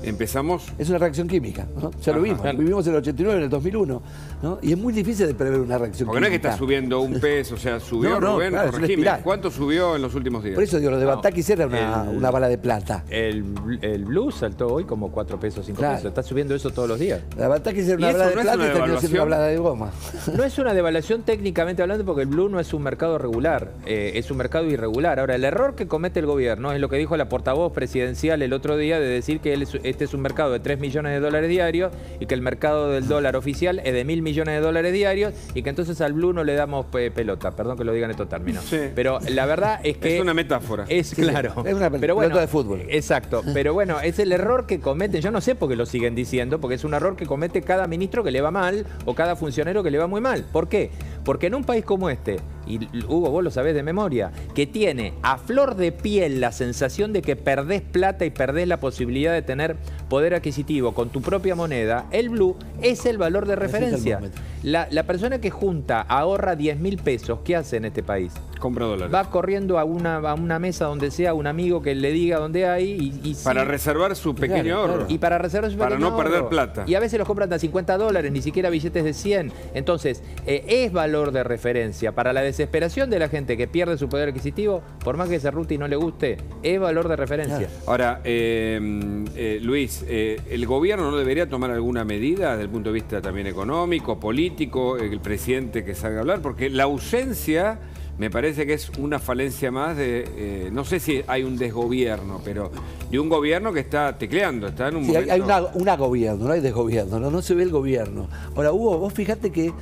empezamos... Es una reacción química, ¿no? Ya lo vimos. Vivimos en el 89, en el 2001, ¿no? Y es muy difícil de prever una reacción química. Porque no es que está subiendo un peso, o sea, subió, Rubén, corregime. ¿Cuánto subió en los últimos días? Por eso digo, lo de Batakis era una bala de plata. El Blue saltó hoy como 4 pesos, 5 pesos. Está subiendo eso todos los días. La Batakis era una bala de plata y terminó siendo una bala de goma. No es una devaluación técnicamente hablando porque el Blue no es un mercado regular, es un mercado irregular. Ahora, el error que comete el gobierno es lo que dijo la portavoz presidencial el otro día de decir que este es un mercado de 3 millones de dólares diarios y que el mercado del dólar oficial es de 1.000 millones de dólares diarios y que entonces al Blue no le damos pelota. Perdón que lo diga en estos términos. Sí. Pero la verdad es que... Es una metáfora. Claro. Es una pelota de fútbol. Exacto. Pero bueno, es el error que cometen. Yo no sé por qué lo siguen diciendo, porque es un error que comete cada ministro que le va mal o cada funcionario que le va muy mal. ¿Por qué? Porque en un país como este, y Hugo, vos lo sabés de memoria, que tiene a flor de piel la sensación de que perdés plata y perdés la posibilidad de tener poder adquisitivo con tu propia moneda, el Blue es el valor de referencia. La persona que junta, ahorra 10.000 pesos, ¿qué hace en este país? Compra dólares. Va corriendo a una mesa donde sea, un amigo que le diga dónde hay y para reservar su pequeño ahorro. Y para reservar su pequeño ahorro. Para no perder plata. Y a veces los compran a $50, ni siquiera billetes de 100. Entonces, es valor de referencia. Para la desesperación de la gente que pierde su poder adquisitivo, por más que ese ruta y no le guste, es valor de referencia. Ahora, Luis, ¿el gobierno no debería tomar alguna medida desde el punto de vista también económico, político, el presidente que salga a hablar? Porque la ausencia me parece que es una falencia más de, no sé si hay un desgobierno, pero de un gobierno que está tecleando, está en un momento... Hay una gobierno, no hay desgobierno, no se ve el gobierno. Ahora, Hugo, vos fíjate que,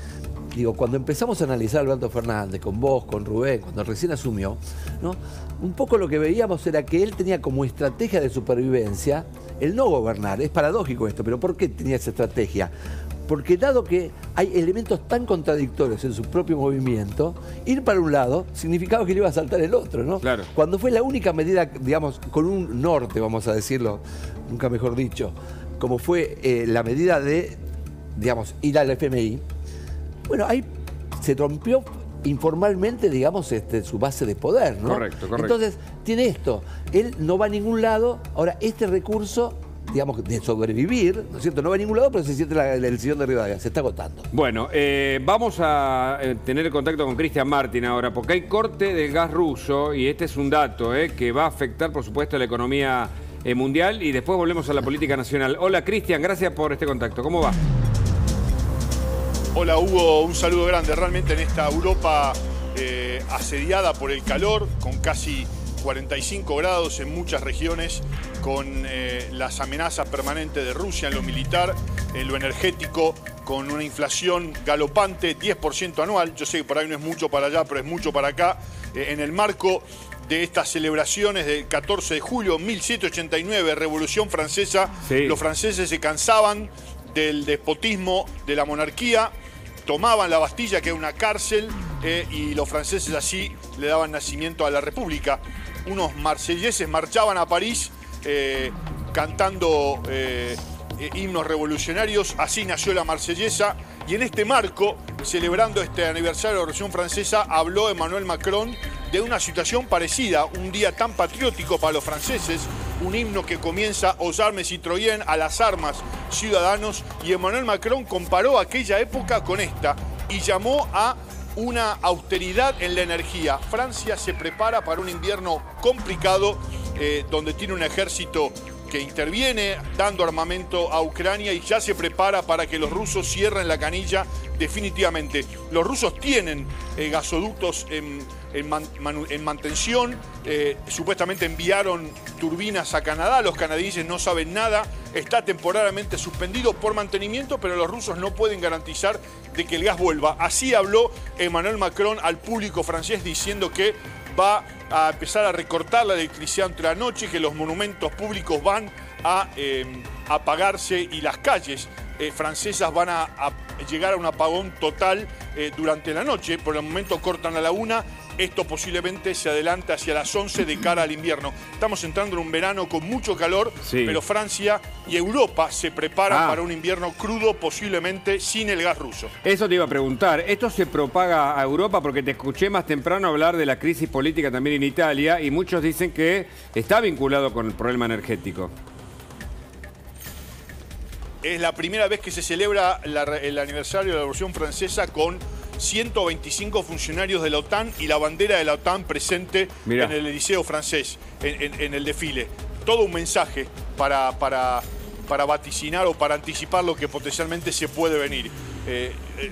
cuando empezamos a analizar a Alberto Fernández, con vos, con Rubén, cuando recién asumió, ¿no? Un poco lo que veíamos era que él tenía como estrategia de supervivencia el no gobernar. Es paradójico esto, pero ¿por qué tenía esa estrategia? Porque dado que hay elementos tan contradictorios en su propio movimiento, ir para un lado significaba que le iba a saltar el otro, ¿no? Claro. Cuando fue la única medida, digamos, con un norte, vamos a decirlo, nunca mejor dicho, como fue la medida de, digamos, ir al FMI, bueno, ahí se rompió informalmente, digamos, su base de poder, ¿no? Correcto. Entonces, tiene esto, él no va a ningún lado, ahora este recurso, digamos, de sobrevivir, ¿no es cierto? No va a ningún lado, pero se siente el sillón de Rivadavia, se está agotando. Bueno, vamos a tener contacto con Cristian Martin ahora, porque hay corte del gas ruso, y este es un dato que va a afectar, por supuesto, a la economía mundial, y después volvemos a la política nacional. Hola, Cristian, gracias por este contacto. ¿Cómo va? Hola, Hugo, un saludo grande. Realmente en esta Europa asediada por el calor, con casi 45 grados en muchas regiones, con las amenazas permanentes de Rusia en lo militar, en lo energético, con una inflación galopante, 10% anual. Yo sé que por ahí no es mucho para allá, pero es mucho para acá. En el marco de estas celebraciones del 14 de julio, 1789, Revolución Francesa, los franceses se cansaban del despotismo de la monarquía, tomaban la Bastilla, que era una cárcel, y los franceses así le daban nacimiento a la República. Unos marselleses marchaban a París cantando himnos revolucionarios, así nació la marsellesa, y en este marco, celebrando este aniversario de la Revolución Francesa, habló Emmanuel Macron de una situación parecida, un día tan patriótico para los franceses, un himno que comienza Aux armes citoyennes, a las armas, ciudadanos, y Emmanuel Macron comparó aquella época con esta y llamó a una austeridad en la energía. Francia se prepara para un invierno complicado, donde tiene un ejército que interviene dando armamento a Ucrania y ya se prepara para que los rusos cierren la canilla definitivamente. Los rusos tienen gasoductos en mantención, supuestamente enviaron turbinas a Canadá, los canadienses no saben nada, está temporalmente suspendido por mantenimiento, pero los rusos no pueden garantizar de que el gas vuelva. Así habló Emmanuel Macron al público francés diciendo que va a empezar a recortar la electricidad entre la noche, que los monumentos públicos van a apagarse y las calles francesas van a llegar a un apagón total durante la noche. Por el momento cortan a la 1, esto posiblemente se adelante hacia las 11 de cara al invierno. Estamos entrando en un verano con mucho calor, pero Francia y Europa se preparan para un invierno crudo, posiblemente sin el gas ruso. Eso te iba a preguntar. ¿Esto se propaga a Europa? Porque te escuché más temprano hablar de la crisis política también en Italia y muchos dicen que está vinculado con el problema energético. Es la primera vez que se celebra el aniversario de la Revolución Francesa con 125 funcionarios de la OTAN y la bandera de la OTAN presente en el Eliseo francés, en el desfile. Todo un mensaje para vaticinar o para anticipar lo que potencialmente se puede venir.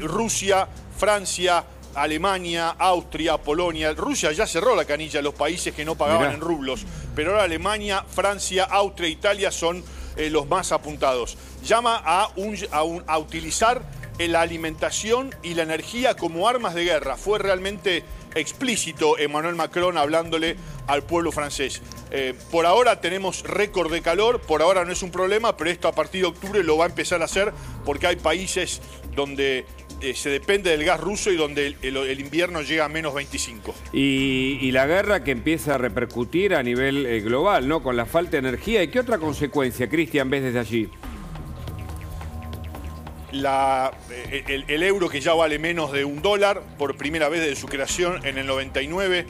Rusia, Francia, Alemania, Austria, Polonia. Rusia ya cerró la canilla a los países que no pagaban en rublos, pero ahora Alemania, Francia, Austria e Italia son los más apuntados. Llama a utilizar la alimentación y la energía como armas de guerra. Fue realmente explícito Emmanuel Macron hablándole al pueblo francés. Por ahora tenemos récord de calor, por ahora no es un problema, pero esto a partir de octubre lo va a empezar a hacer porque hay países donde se depende del gas ruso y donde el invierno llega a menos 25. Y la guerra que empieza a repercutir a nivel global, ¿no? Con la falta de energía. ¿Y qué otra consecuencia, Cristian, ves desde allí? El euro, que ya vale menos de $1 por primera vez desde su creación en el 99.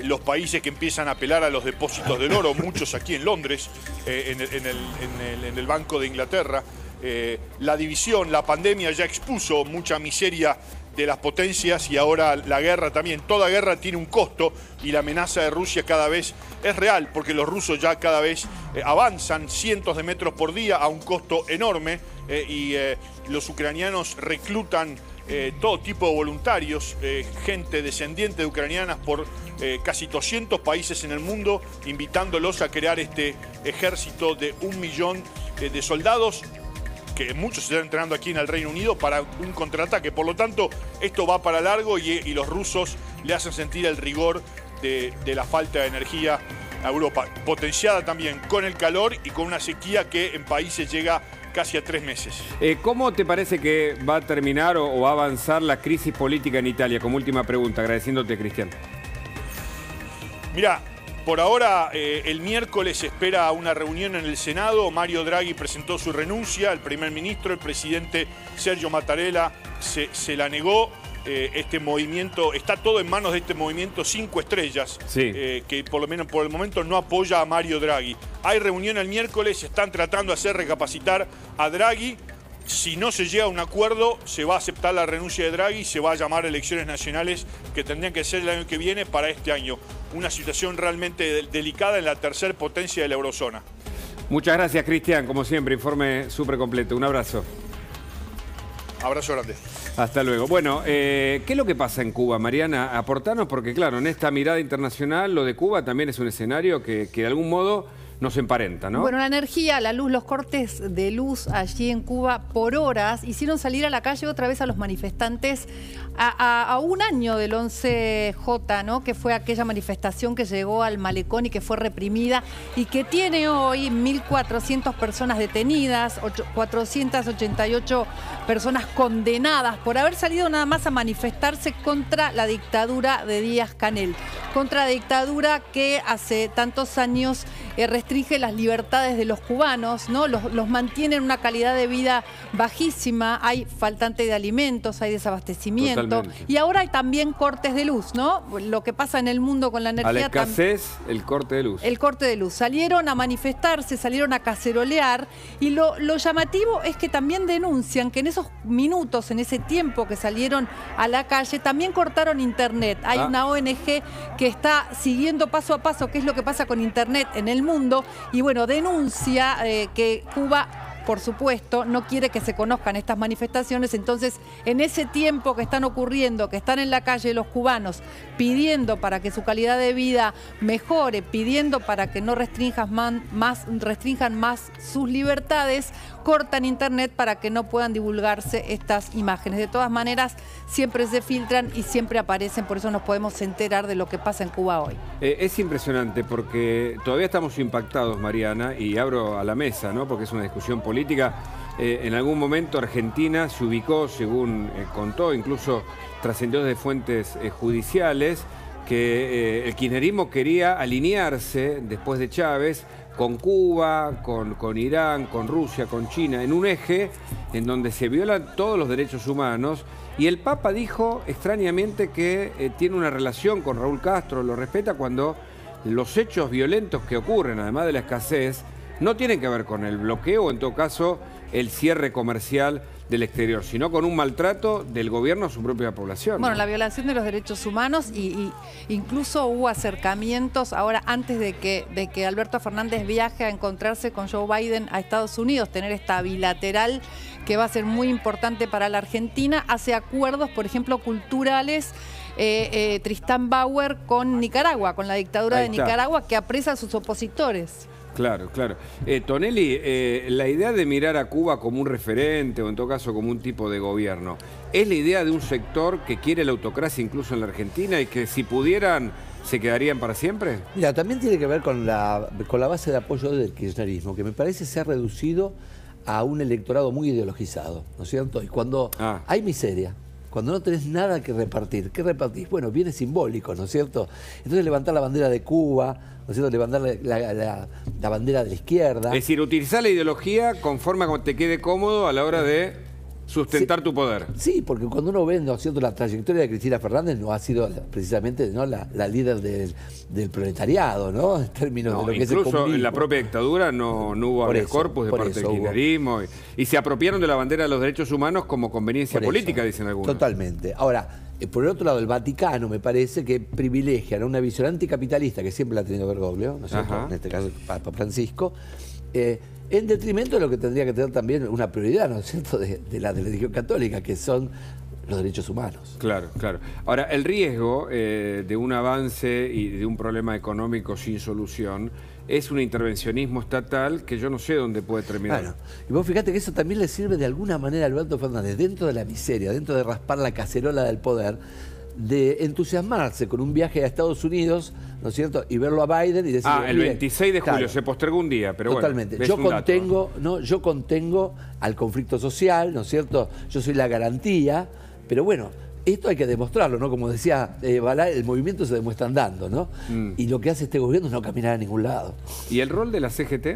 Los países que empiezan a apelar a los depósitos del oro, muchos aquí en Londres, en el Banco de Inglaterra. La división, la pandemia ya expuso mucha miseria de las potencias y ahora la guerra también. Toda guerra tiene un costo y la amenaza de Rusia cada vez es real porque los rusos ya cada vez avanzan cientos de metros por día a un costo enorme y los ucranianos reclutan todo tipo de voluntarios, gente descendiente de ucranianas por casi 200 países en el mundo, invitándolos a crear este ejército de 1 millón de soldados, que muchos se están entrenando aquí en el Reino Unido para un contraataque. Por lo tanto, esto va para largo y los rusos le hacen sentir el rigor de la falta de energía a Europa, potenciada también con el calor y con una sequía que en países llega casi a 3 meses. ¿Cómo te parece que va a terminar o va a avanzar la crisis política en Italia? Como última pregunta, agradeciéndote, Cristian. Mirá, por ahora el miércoles se espera una reunión en el Senado. Mario Draghi presentó su renuncia, el primer ministro, el presidente Sergio Mattarella se la negó. Este movimiento, está todo en manos de este movimiento 5 estrellas, sí. Que por lo menos por el momento no apoya a Mario Draghi. Hay reunión el miércoles, están tratando de hacer recapacitar a Draghi. Si no se llega a un acuerdo, se va a aceptar la renuncia de Draghi y se va a llamar elecciones nacionales que tendrían que ser el año que viene para este año. Una situación realmente delicada en la tercera potencia de la eurozona. Muchas gracias, Cristian. Como siempre, informe súper completo. Un abrazo. Abrazo grande. Hasta luego. Bueno, ¿qué es lo que pasa en Cuba, Mariana? Aportanos, porque claro, en esta mirada internacional, lo de Cuba también es un escenario que de algún modo nos emparenta, ¿no? Bueno, la energía, la luz, los cortes de luz allí en Cuba por horas hicieron salir a la calle otra vez a los manifestantes a un año del 11J, ¿no? Que fue aquella manifestación que llegó al malecón y que fue reprimida y que tiene hoy 1.400 personas detenidas, 488 personas condenadas por haber salido nada más a manifestarse contra la dictadura de Díaz-Canel, contra la dictadura que hace tantos años restringe las libertades de los cubanos, ¿no? Los mantiene en una calidad de vida bajísima, hay faltante de alimentos, hay desabastecimiento. Totalmente. Y ahora hay también cortes de luz, ¿no? Lo que pasa en el mundo con la energía. A la escasez, el corte de luz. El corte de luz. Salieron a manifestarse, salieron a cacerolear y lo llamativo es que también denuncian que en esos minutos, en ese tiempo que salieron a la calle, también cortaron internet. Hay una ONG que está siguiendo paso a paso qué es lo que pasa con internet en el mundo y bueno, denuncia que Cuba, por supuesto, no quiere que se conozcan estas manifestaciones, entonces en ese tiempo que están ocurriendo, que están en la calle los cubanos pidiendo para que su calidad de vida mejore, pidiendo para que no restrinjan más sus libertades, cortan internet para que no puedan divulgarse estas imágenes. De todas maneras, siempre se filtran y siempre aparecen, por eso nos podemos enterar de lo que pasa en Cuba hoy. Es impresionante porque todavía estamos impactados, Mariana, y abro a la mesa, ¿no? Porque es una discusión política. En algún momento Argentina se ubicó, según contó, incluso trascendió de fuentes judiciales, que el kirchnerismo quería alinearse después de Chávez con Cuba, con Irán, con Rusia, con China, en un eje en donde se violan todos los derechos humanos. Y el Papa dijo extrañamente que tiene una relación con Raúl Castro, lo respeta cuando los hechos violentos que ocurren, además de la escasez, no tienen que ver con el bloqueo o en todo caso el cierre comercial del exterior, sino con un maltrato del gobierno a su propia población. Bueno, ¿no? La violación de los derechos humanos y incluso hubo acercamientos ahora antes de que Alberto Fernández viaje a encontrarse con Joe Biden a Estados Unidos, tener esta bilateral que va a ser muy importante para la Argentina, hace acuerdos, por ejemplo, culturales, Tristán Bauer con Nicaragua, con la dictadura de Nicaragua que apresa a sus opositores. Claro, claro. Tonelli, la idea de mirar a Cuba como un referente o en todo caso como un tipo de gobierno, ¿es la idea de un sector que quiere la autocracia incluso en la Argentina y que si pudieran se quedarían para siempre? Mira, también tiene que ver con la base de apoyo del kirchnerismo, que me parece se ha reducido a un electorado muy ideologizado, ¿no es cierto? Y cuando hay miseria, cuando no tenés nada que repartir, ¿qué repartís? Bueno, viene simbólico, ¿no es cierto? Entonces levantar la bandera de Cuba, ¿no es cierto? Levantar la bandera de la izquierda. Es decir, utilizar la ideología conforme a como te quede cómodo a la hora de sustentar tu poder. Sí, porque cuando uno ve, ¿no es cierto?, la trayectoria de Cristina Fernández no ha sido precisamente, ¿no?, la líder del proletariado, ¿no? En términos de lo que es el comunismo. Incluso en la propia dictadura no hubo habeas corpus de parte del kirchnerismo y se apropiaron de la bandera de los derechos humanos como conveniencia política, dicen algunos. Totalmente. Ahora, por el otro lado, el Vaticano me parece que privilegia una visión anticapitalista, que siempre la ha tenido Bergoglio, ¿no es cierto?, en este caso Papa Francisco, en detrimento de lo que tendría que tener también una prioridad, ¿no es cierto?, de la religión católica, que son los derechos humanos. Claro, claro. Ahora, el riesgo de un avance y de un problema económico sin solución es un intervencionismo estatal que yo no sé dónde puede terminar. Bueno, y vos fíjate que eso también le sirve de alguna manera a Alberto Fernández, dentro de la miseria, dentro de raspar la cacerola del poder, de entusiasmarse con un viaje a Estados Unidos, ¿no es cierto? Y verlo a Biden y decir... el 26 de julio, claro, se postergó un día, pero totalmente. Bueno, yo contengo al conflicto social, ¿no es cierto? Yo soy la garantía, pero bueno, esto hay que demostrarlo, ¿no? Como decía Balá, el movimiento se demuestra andando, ¿no? Y lo que hace este gobierno es no caminar a ningún lado. ¿Y el rol de la CGT?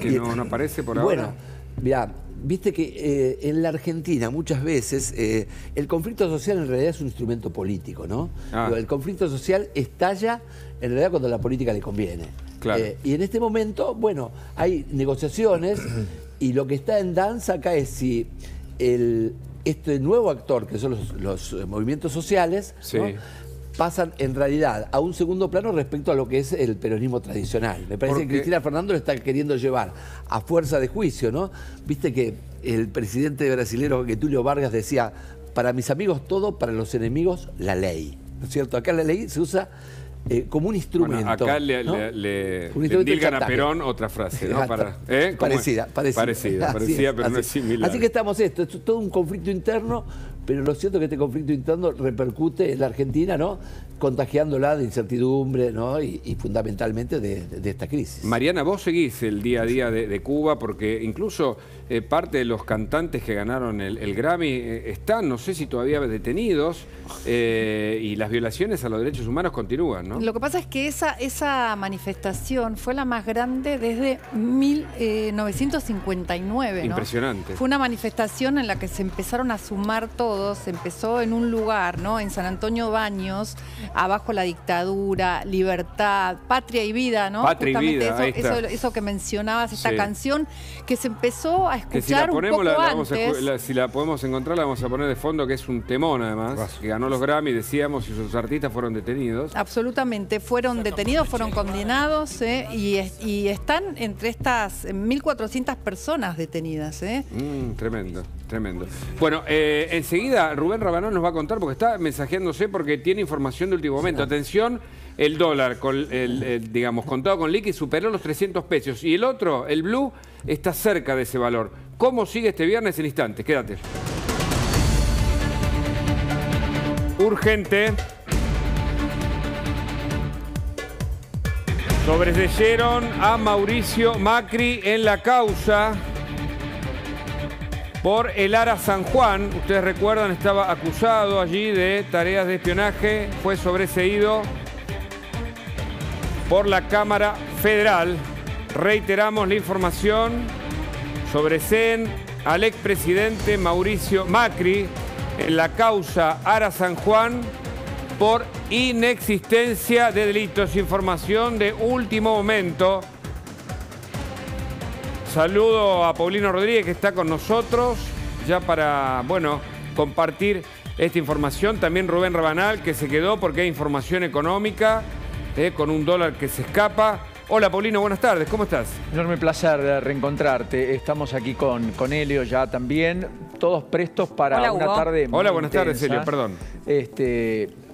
Que no aparece por ahora. Bueno, mirá, viste que en la Argentina muchas veces el conflicto social en realidad es un instrumento político, ¿no? El conflicto social estalla en realidad cuando a la política le conviene. Claro. Y en este momento, bueno, hay negociaciones y lo que está en danza acá es si este nuevo actor, que son los movimientos sociales, sí, ¿no? pasan en realidad a un segundo plano respecto a lo que es el peronismo tradicional. Me parece que Cristina Fernández lo está queriendo llevar a fuerza de juicio, ¿no? Viste que el presidente brasilero Getúlio Vargas decía, para mis amigos todo, para los enemigos la ley. ¿No es cierto? Acá la ley se usa como un instrumento. Bueno, acá ¿no? le dilgan a Perón otra frase, ¿no? Parecida, pero no es similar. Así que estamos esto es todo un conflicto interno, pero lo cierto es que este conflicto interno repercute en la Argentina, ¿no? Contagiándola de incertidumbre, ¿no? y fundamentalmente de esta crisis. Mariana, vos seguís el día a día de Cuba, porque incluso parte de los cantantes que ganaron el Grammy están, no sé si todavía detenidos, y las violaciones a los derechos humanos continúan, ¿no? Lo que pasa es que esa manifestación fue la más grande desde 1959, ¿no? Impresionante. Fue una manifestación en la que se empezaron a sumar todos, se empezó en un lugar, ¿no? En San Antonio Baños, abajo la dictadura, libertad, patria y vida, ¿no? Patria y vida, eso que mencionabas, esta sí, canción que se empezó a escuchar que si la ponemos, un poco antes. si la podemos encontrar, la vamos a poner de fondo, que es un temón además, que ganó los Grammy, decíamos, y sus artistas fueron detenidos. Absolutamente, fueron detenidos, fueron condenados, y están entre estas 1.400 personas detenidas. Tremendo, tremendo. Bueno, enseguida Rubén Rabanal nos va a contar, porque está mensajeándose porque tiene información de último momento. Atención, el dólar, digamos, contado con liqui, superó los 300 pesos. Y el otro, el blue, está cerca de ese valor. ¿Cómo sigue este viernes? En instantes, quédate. Urgente. Sobreseyeron a Mauricio Macri en la causa por el Ara San Juan. Ustedes recuerdan, estaba acusado allí de tareas de espionaje. Fue sobreseído por la Cámara Federal. Reiteramos la información. Sobreseen al expresidente Mauricio Macri en la causa Ara San Juan por inexistencia de delitos. Información de último momento. Saludo a Paulino Rodríguez, que está con nosotros ya para, bueno, compartir esta información. También Rubén Rabanal, que se quedó porque hay información económica, con un dólar que se escapa. Hola, Paulino, buenas tardes, ¿cómo estás? Enorme placer de reencontrarte. Estamos aquí con Helio ya también, todos prestos para una tarde muy Hola, buenas intensa. tardes, Helio, perdón.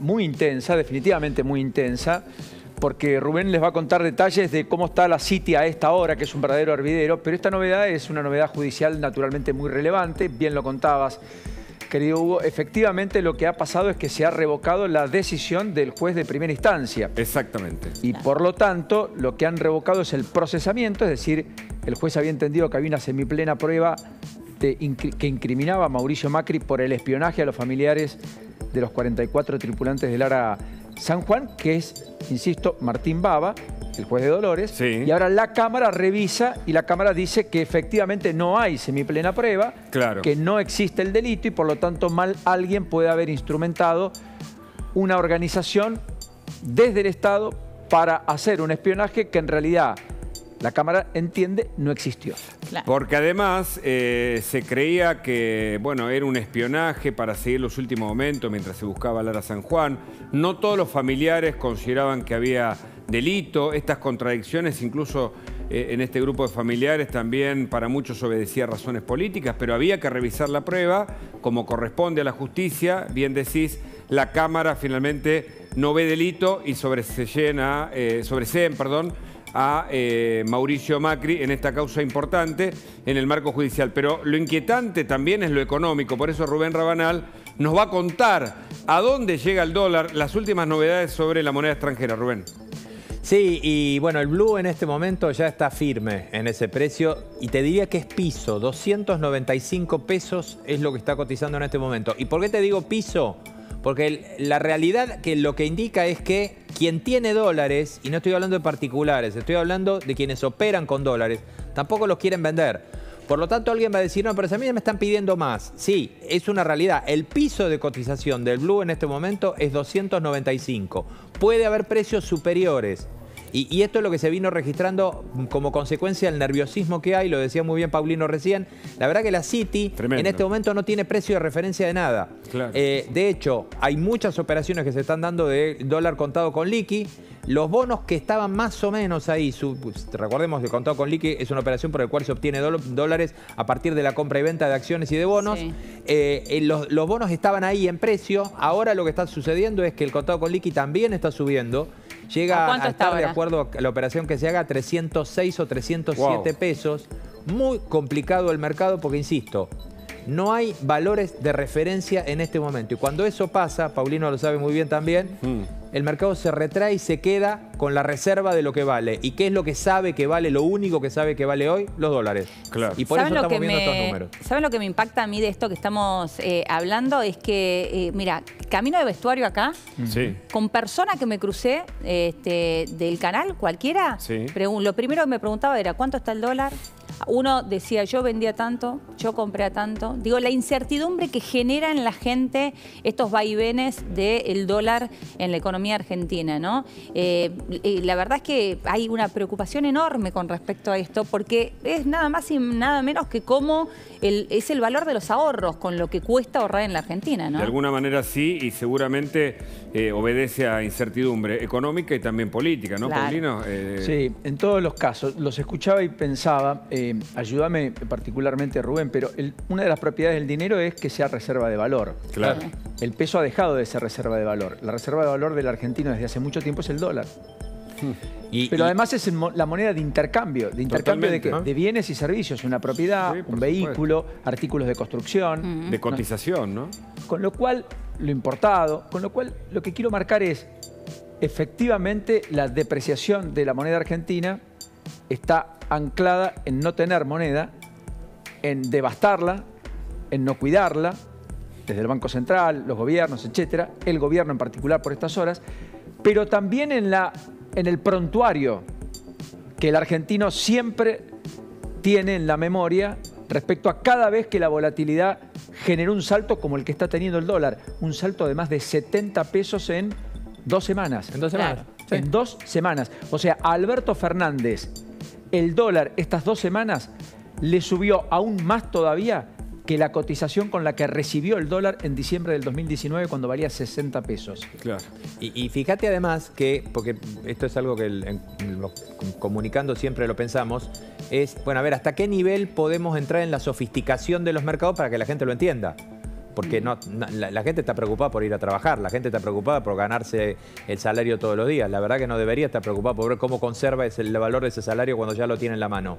Muy intensa, definitivamente muy intensa, porque Rubén les va a contar detalles de cómo está la City a esta hora, que es un verdadero hervidero, pero esta novedad es una novedad judicial naturalmente muy relevante, bien lo contabas, querido Hugo. Efectivamente lo que ha pasado es que se ha revocado la decisión del juez de primera instancia. Exactamente. Y por lo tanto, lo que han revocado es el procesamiento, es decir, el juez había entendido que había una semiplena prueba que incriminaba a Mauricio Macri por el espionaje a los familiares de los 44 tripulantes del Ara San Juan, que es, insisto, Martín Baba, el juez de Dolores, sí. Y ahora la Cámara revisa y la Cámara dice que efectivamente no hay semiplena prueba, claro, que no existe el delito y por lo tanto alguien puede haber instrumentado una organización desde el Estado para hacer un espionaje que en realidad la Cámara entiende no existió. Claro. Porque además se creía que, bueno, era un espionaje para seguir los últimos momentos mientras se buscaba al Ara San Juan. No todos los familiares consideraban que había delito. Estas contradicciones, incluso en este grupo de familiares, también para muchos obedecía a razones políticas, pero había que revisar la prueba como corresponde a la justicia. Bien decís, la Cámara finalmente no ve delito y sobreseen a Mauricio Macri en esta causa importante en el marco judicial. Pero lo inquietante también es lo económico. Por eso Rubén Rabanal nos va a contar ¿A dónde llega el dólar? Las últimas novedades sobre la moneda extranjera, Rubén. Sí, y bueno, el blue en este momento ya está firme en ese precio y te diría que es piso, 295 pesos es lo que está cotizando en este momento. ¿Y por qué te digo piso? Porque la realidad que lo que indica es que quien tiene dólares, y no estoy hablando de particulares, estoy hablando de quienes operan con dólares, tampoco los quieren vender. Por lo tanto, alguien va a decir, no, pero a mí me están pidiendo más. Sí, es una realidad. El piso de cotización del blue en este momento es 295. Puede haber precios superiores. Y esto es lo que se vino registrando como consecuencia del nerviosismo que hay, lo decía muy bien Paulino recién. La verdad que la Citi en este momento no tiene precio de referencia de nada. Claro. De hecho, hay muchas operaciones que se están dando de dólar contado con liqui. Los bonos que estaban más o menos ahí, recordemos que contado con liqui es una operación por la cual se obtiene dólares a partir de la compra y venta de acciones y de bonos. Sí. Los bonos estaban ahí en precio. Ahora lo que está sucediendo es que el contado con liqui también está subiendo. Llega a estar, de acuerdo a la operación que se haga, 306 o 307 pesos. Muy complicado el mercado porque, insisto, no hay valores de referencia en este momento. Y cuando eso pasa, Paulino lo sabe muy bien también, el mercado se retrae y se queda con la reserva de lo que vale. ¿Y qué es lo que sabe que vale, lo único que sabe que vale hoy? Los dólares. Claro. Y por eso estamos viendo estos números. ¿Saben lo que me impacta a mí de esto que estamos hablando? Es que, mira, camino de vestuario acá, con persona que me crucé del canal, cualquiera, lo primero que me preguntaba era ¿cuánto está el dólar? Uno decía, yo vendía tanto, yo compré a tanto. Digo, la incertidumbre que genera en la gente estos vaivenes del dólar en la economía argentina, ¿no? La verdad es que hay una preocupación enorme con respecto a esto, porque es nada más y nada menos que cómo es el valor de los ahorros, con lo que cuesta ahorrar en la Argentina, ¿no? De alguna manera sí, y seguramente obedece a incertidumbre económica y también política, ¿no, Paulino? Sí, en todos los casos. Los escuchaba y pensaba, ayúdame particularmente Rubén, pero una de las propiedades del dinero es que sea reserva de valor. Claro. El peso ha dejado de ser reserva de valor. La reserva de valor del argentino desde hace mucho tiempo es el dólar. Pero además es la moneda de intercambio de bienes y servicios, una propiedad, un vehículo, artículos de construcción. De cotización, ¿no? Con lo cual, lo importado, con lo cual lo que quiero marcar es, efectivamente, la depreciación de la moneda argentina está anclada en no tener moneda, en devastarla, en no cuidarla, desde el Banco Central, los gobiernos, etcétera, el gobierno en particular por estas horas, pero también en el prontuario que el argentino siempre tiene en la memoria respecto a cada vez que la volatilidad generó un salto como el que está teniendo el dólar, un salto de más de 70 pesos en 2 semanas. En 2 semanas. Sí. En 2 semanas. O sea, a Alberto Fernández, el dólar estas 2 semanas le subió aún más todavía que la cotización con la que recibió el dólar en diciembre del 2019 cuando valía 60 pesos. Claro. Y fíjate además que, porque esto es algo que comunicando siempre lo pensamos, es, bueno, a ver, ¿hasta qué nivel podemos entrar en la sofisticación de los mercados para que la gente lo entienda? Porque la gente está preocupada por ir a trabajar, la gente está preocupada por ganarse el salario todos los días. La verdad que no debería estar preocupada por ver cómo conserva el valor de ese salario cuando ya lo tiene en la mano.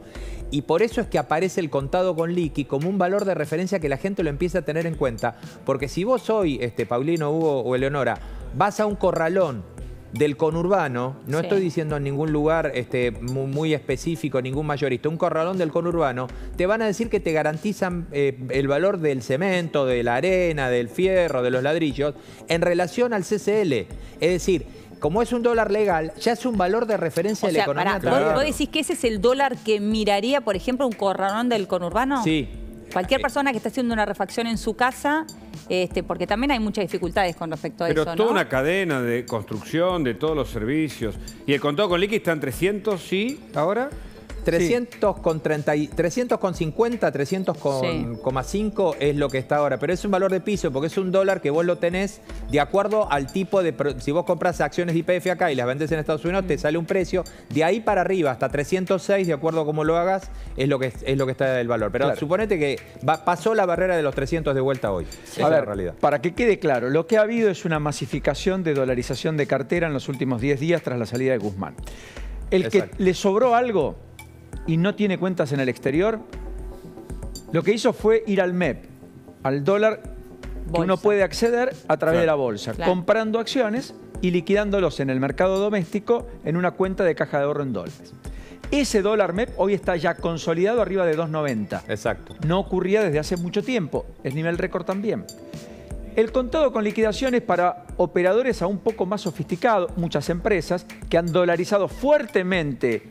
Y por eso es que aparece el contado con liqui como un valor de referencia que la gente lo empieza a tener en cuenta. Porque si vos hoy, Paulino, Hugo o Eleonora, vas a un corralón del conurbano, no estoy diciendo en ningún lugar muy específico, ningún mayorista, un corralón del conurbano, te van a decir que te garantizan el valor del cemento, de la arena, del fierro, de los ladrillos, en relación al CCL. Es decir, como es un dólar legal, ya es un valor de referencia de la economía. ¿Vos decís que ese es el dólar que miraría, por ejemplo, un corralón del conurbano? Sí. Cualquier persona que esté haciendo una refacción en su casa, porque también hay muchas dificultades con respecto a eso, ¿no? Pero toda una cadena de construcción, de todos los servicios. ¿Y el contado con liqui está en 300, sí, ahora? 300,50, 300,5 es lo que está ahora. Pero es un valor de piso porque es un dólar que vos lo tenés de acuerdo al tipo de... Si vos compras acciones de YPF acá y las vendés en Estados Unidos, te sale un precio. De ahí para arriba hasta 306, de acuerdo a cómo lo hagas, es lo que está el valor. Pero suponete que pasó la barrera de los 300 de vuelta hoy. Esa es la realidad. Para que quede claro, lo que ha habido es una masificación de dolarización de cartera en los últimos 10 días tras la salida de Guzmán. El que le sobró algo y no tiene cuentas en el exterior, lo que hizo fue ir al MEP, al dólar que uno puede acceder a través de la bolsa, comprando acciones y liquidándolos en el mercado doméstico en una cuenta de caja de ahorro en dólares. Ese dólar MEP hoy está ya consolidado arriba de 2.90. Exacto. No ocurría desde hace mucho tiempo. Es nivel récord también. El contado con liquidaciones para operadores aún un poco más sofisticados, muchas empresas que han dolarizado fuertemente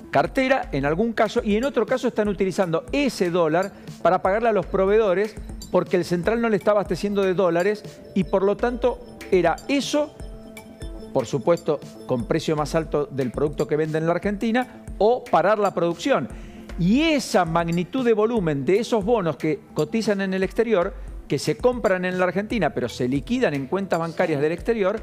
cartera en algún caso y en otro caso están utilizando ese dólar para pagarle a los proveedores porque el central no le está abasteciendo de dólares y por lo tanto era eso, por supuesto con precio más alto del producto que venden en la Argentina, o parar la producción. Y esa magnitud de volumen de esos bonos que cotizan en el exterior, que se compran en la Argentina pero se liquidan en cuentas bancarias del exterior,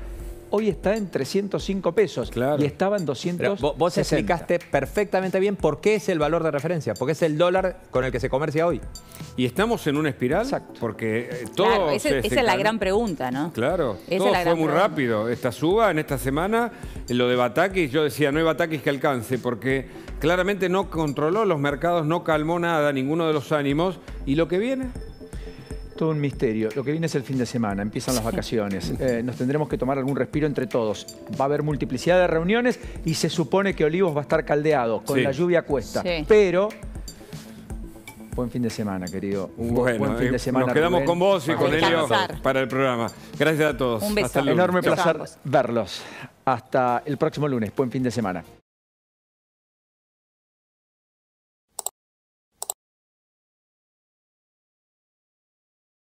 hoy está en 305 pesos y estaba en 200. Vos explicaste perfectamente bien por qué es el valor de referencia, porque es el dólar con el que se comercia hoy. ¿Y estamos en una espiral? Exacto. Porque todo... Claro, esa es la gran pregunta, ¿no? Claro, Esa todo es fue muy rápido. Esta suba en esta semana, en lo de Batakis, yo decía, no hay Batakis que alcance, porque claramente no controló los mercados, no calmó nada, ninguno de los ánimos. ¿Y lo que viene? Todo un misterio. Lo que viene es el fin de semana, empiezan las vacaciones. Nos tendremos que tomar algún respiro entre todos. Va a haber multiplicidad de reuniones y se supone que Olivos va a estar caldeado, con la lluvia a cuesta. Sí. Pero... buen fin de semana, querido. Bueno, buen fin de semana, nos quedamos Rubén. con vos y con Elio Descansar. para el programa. Gracias a todos. Un beso. Hasta el lunes. Enorme Chao. placer verlos. Hasta el próximo lunes. Buen fin de semana.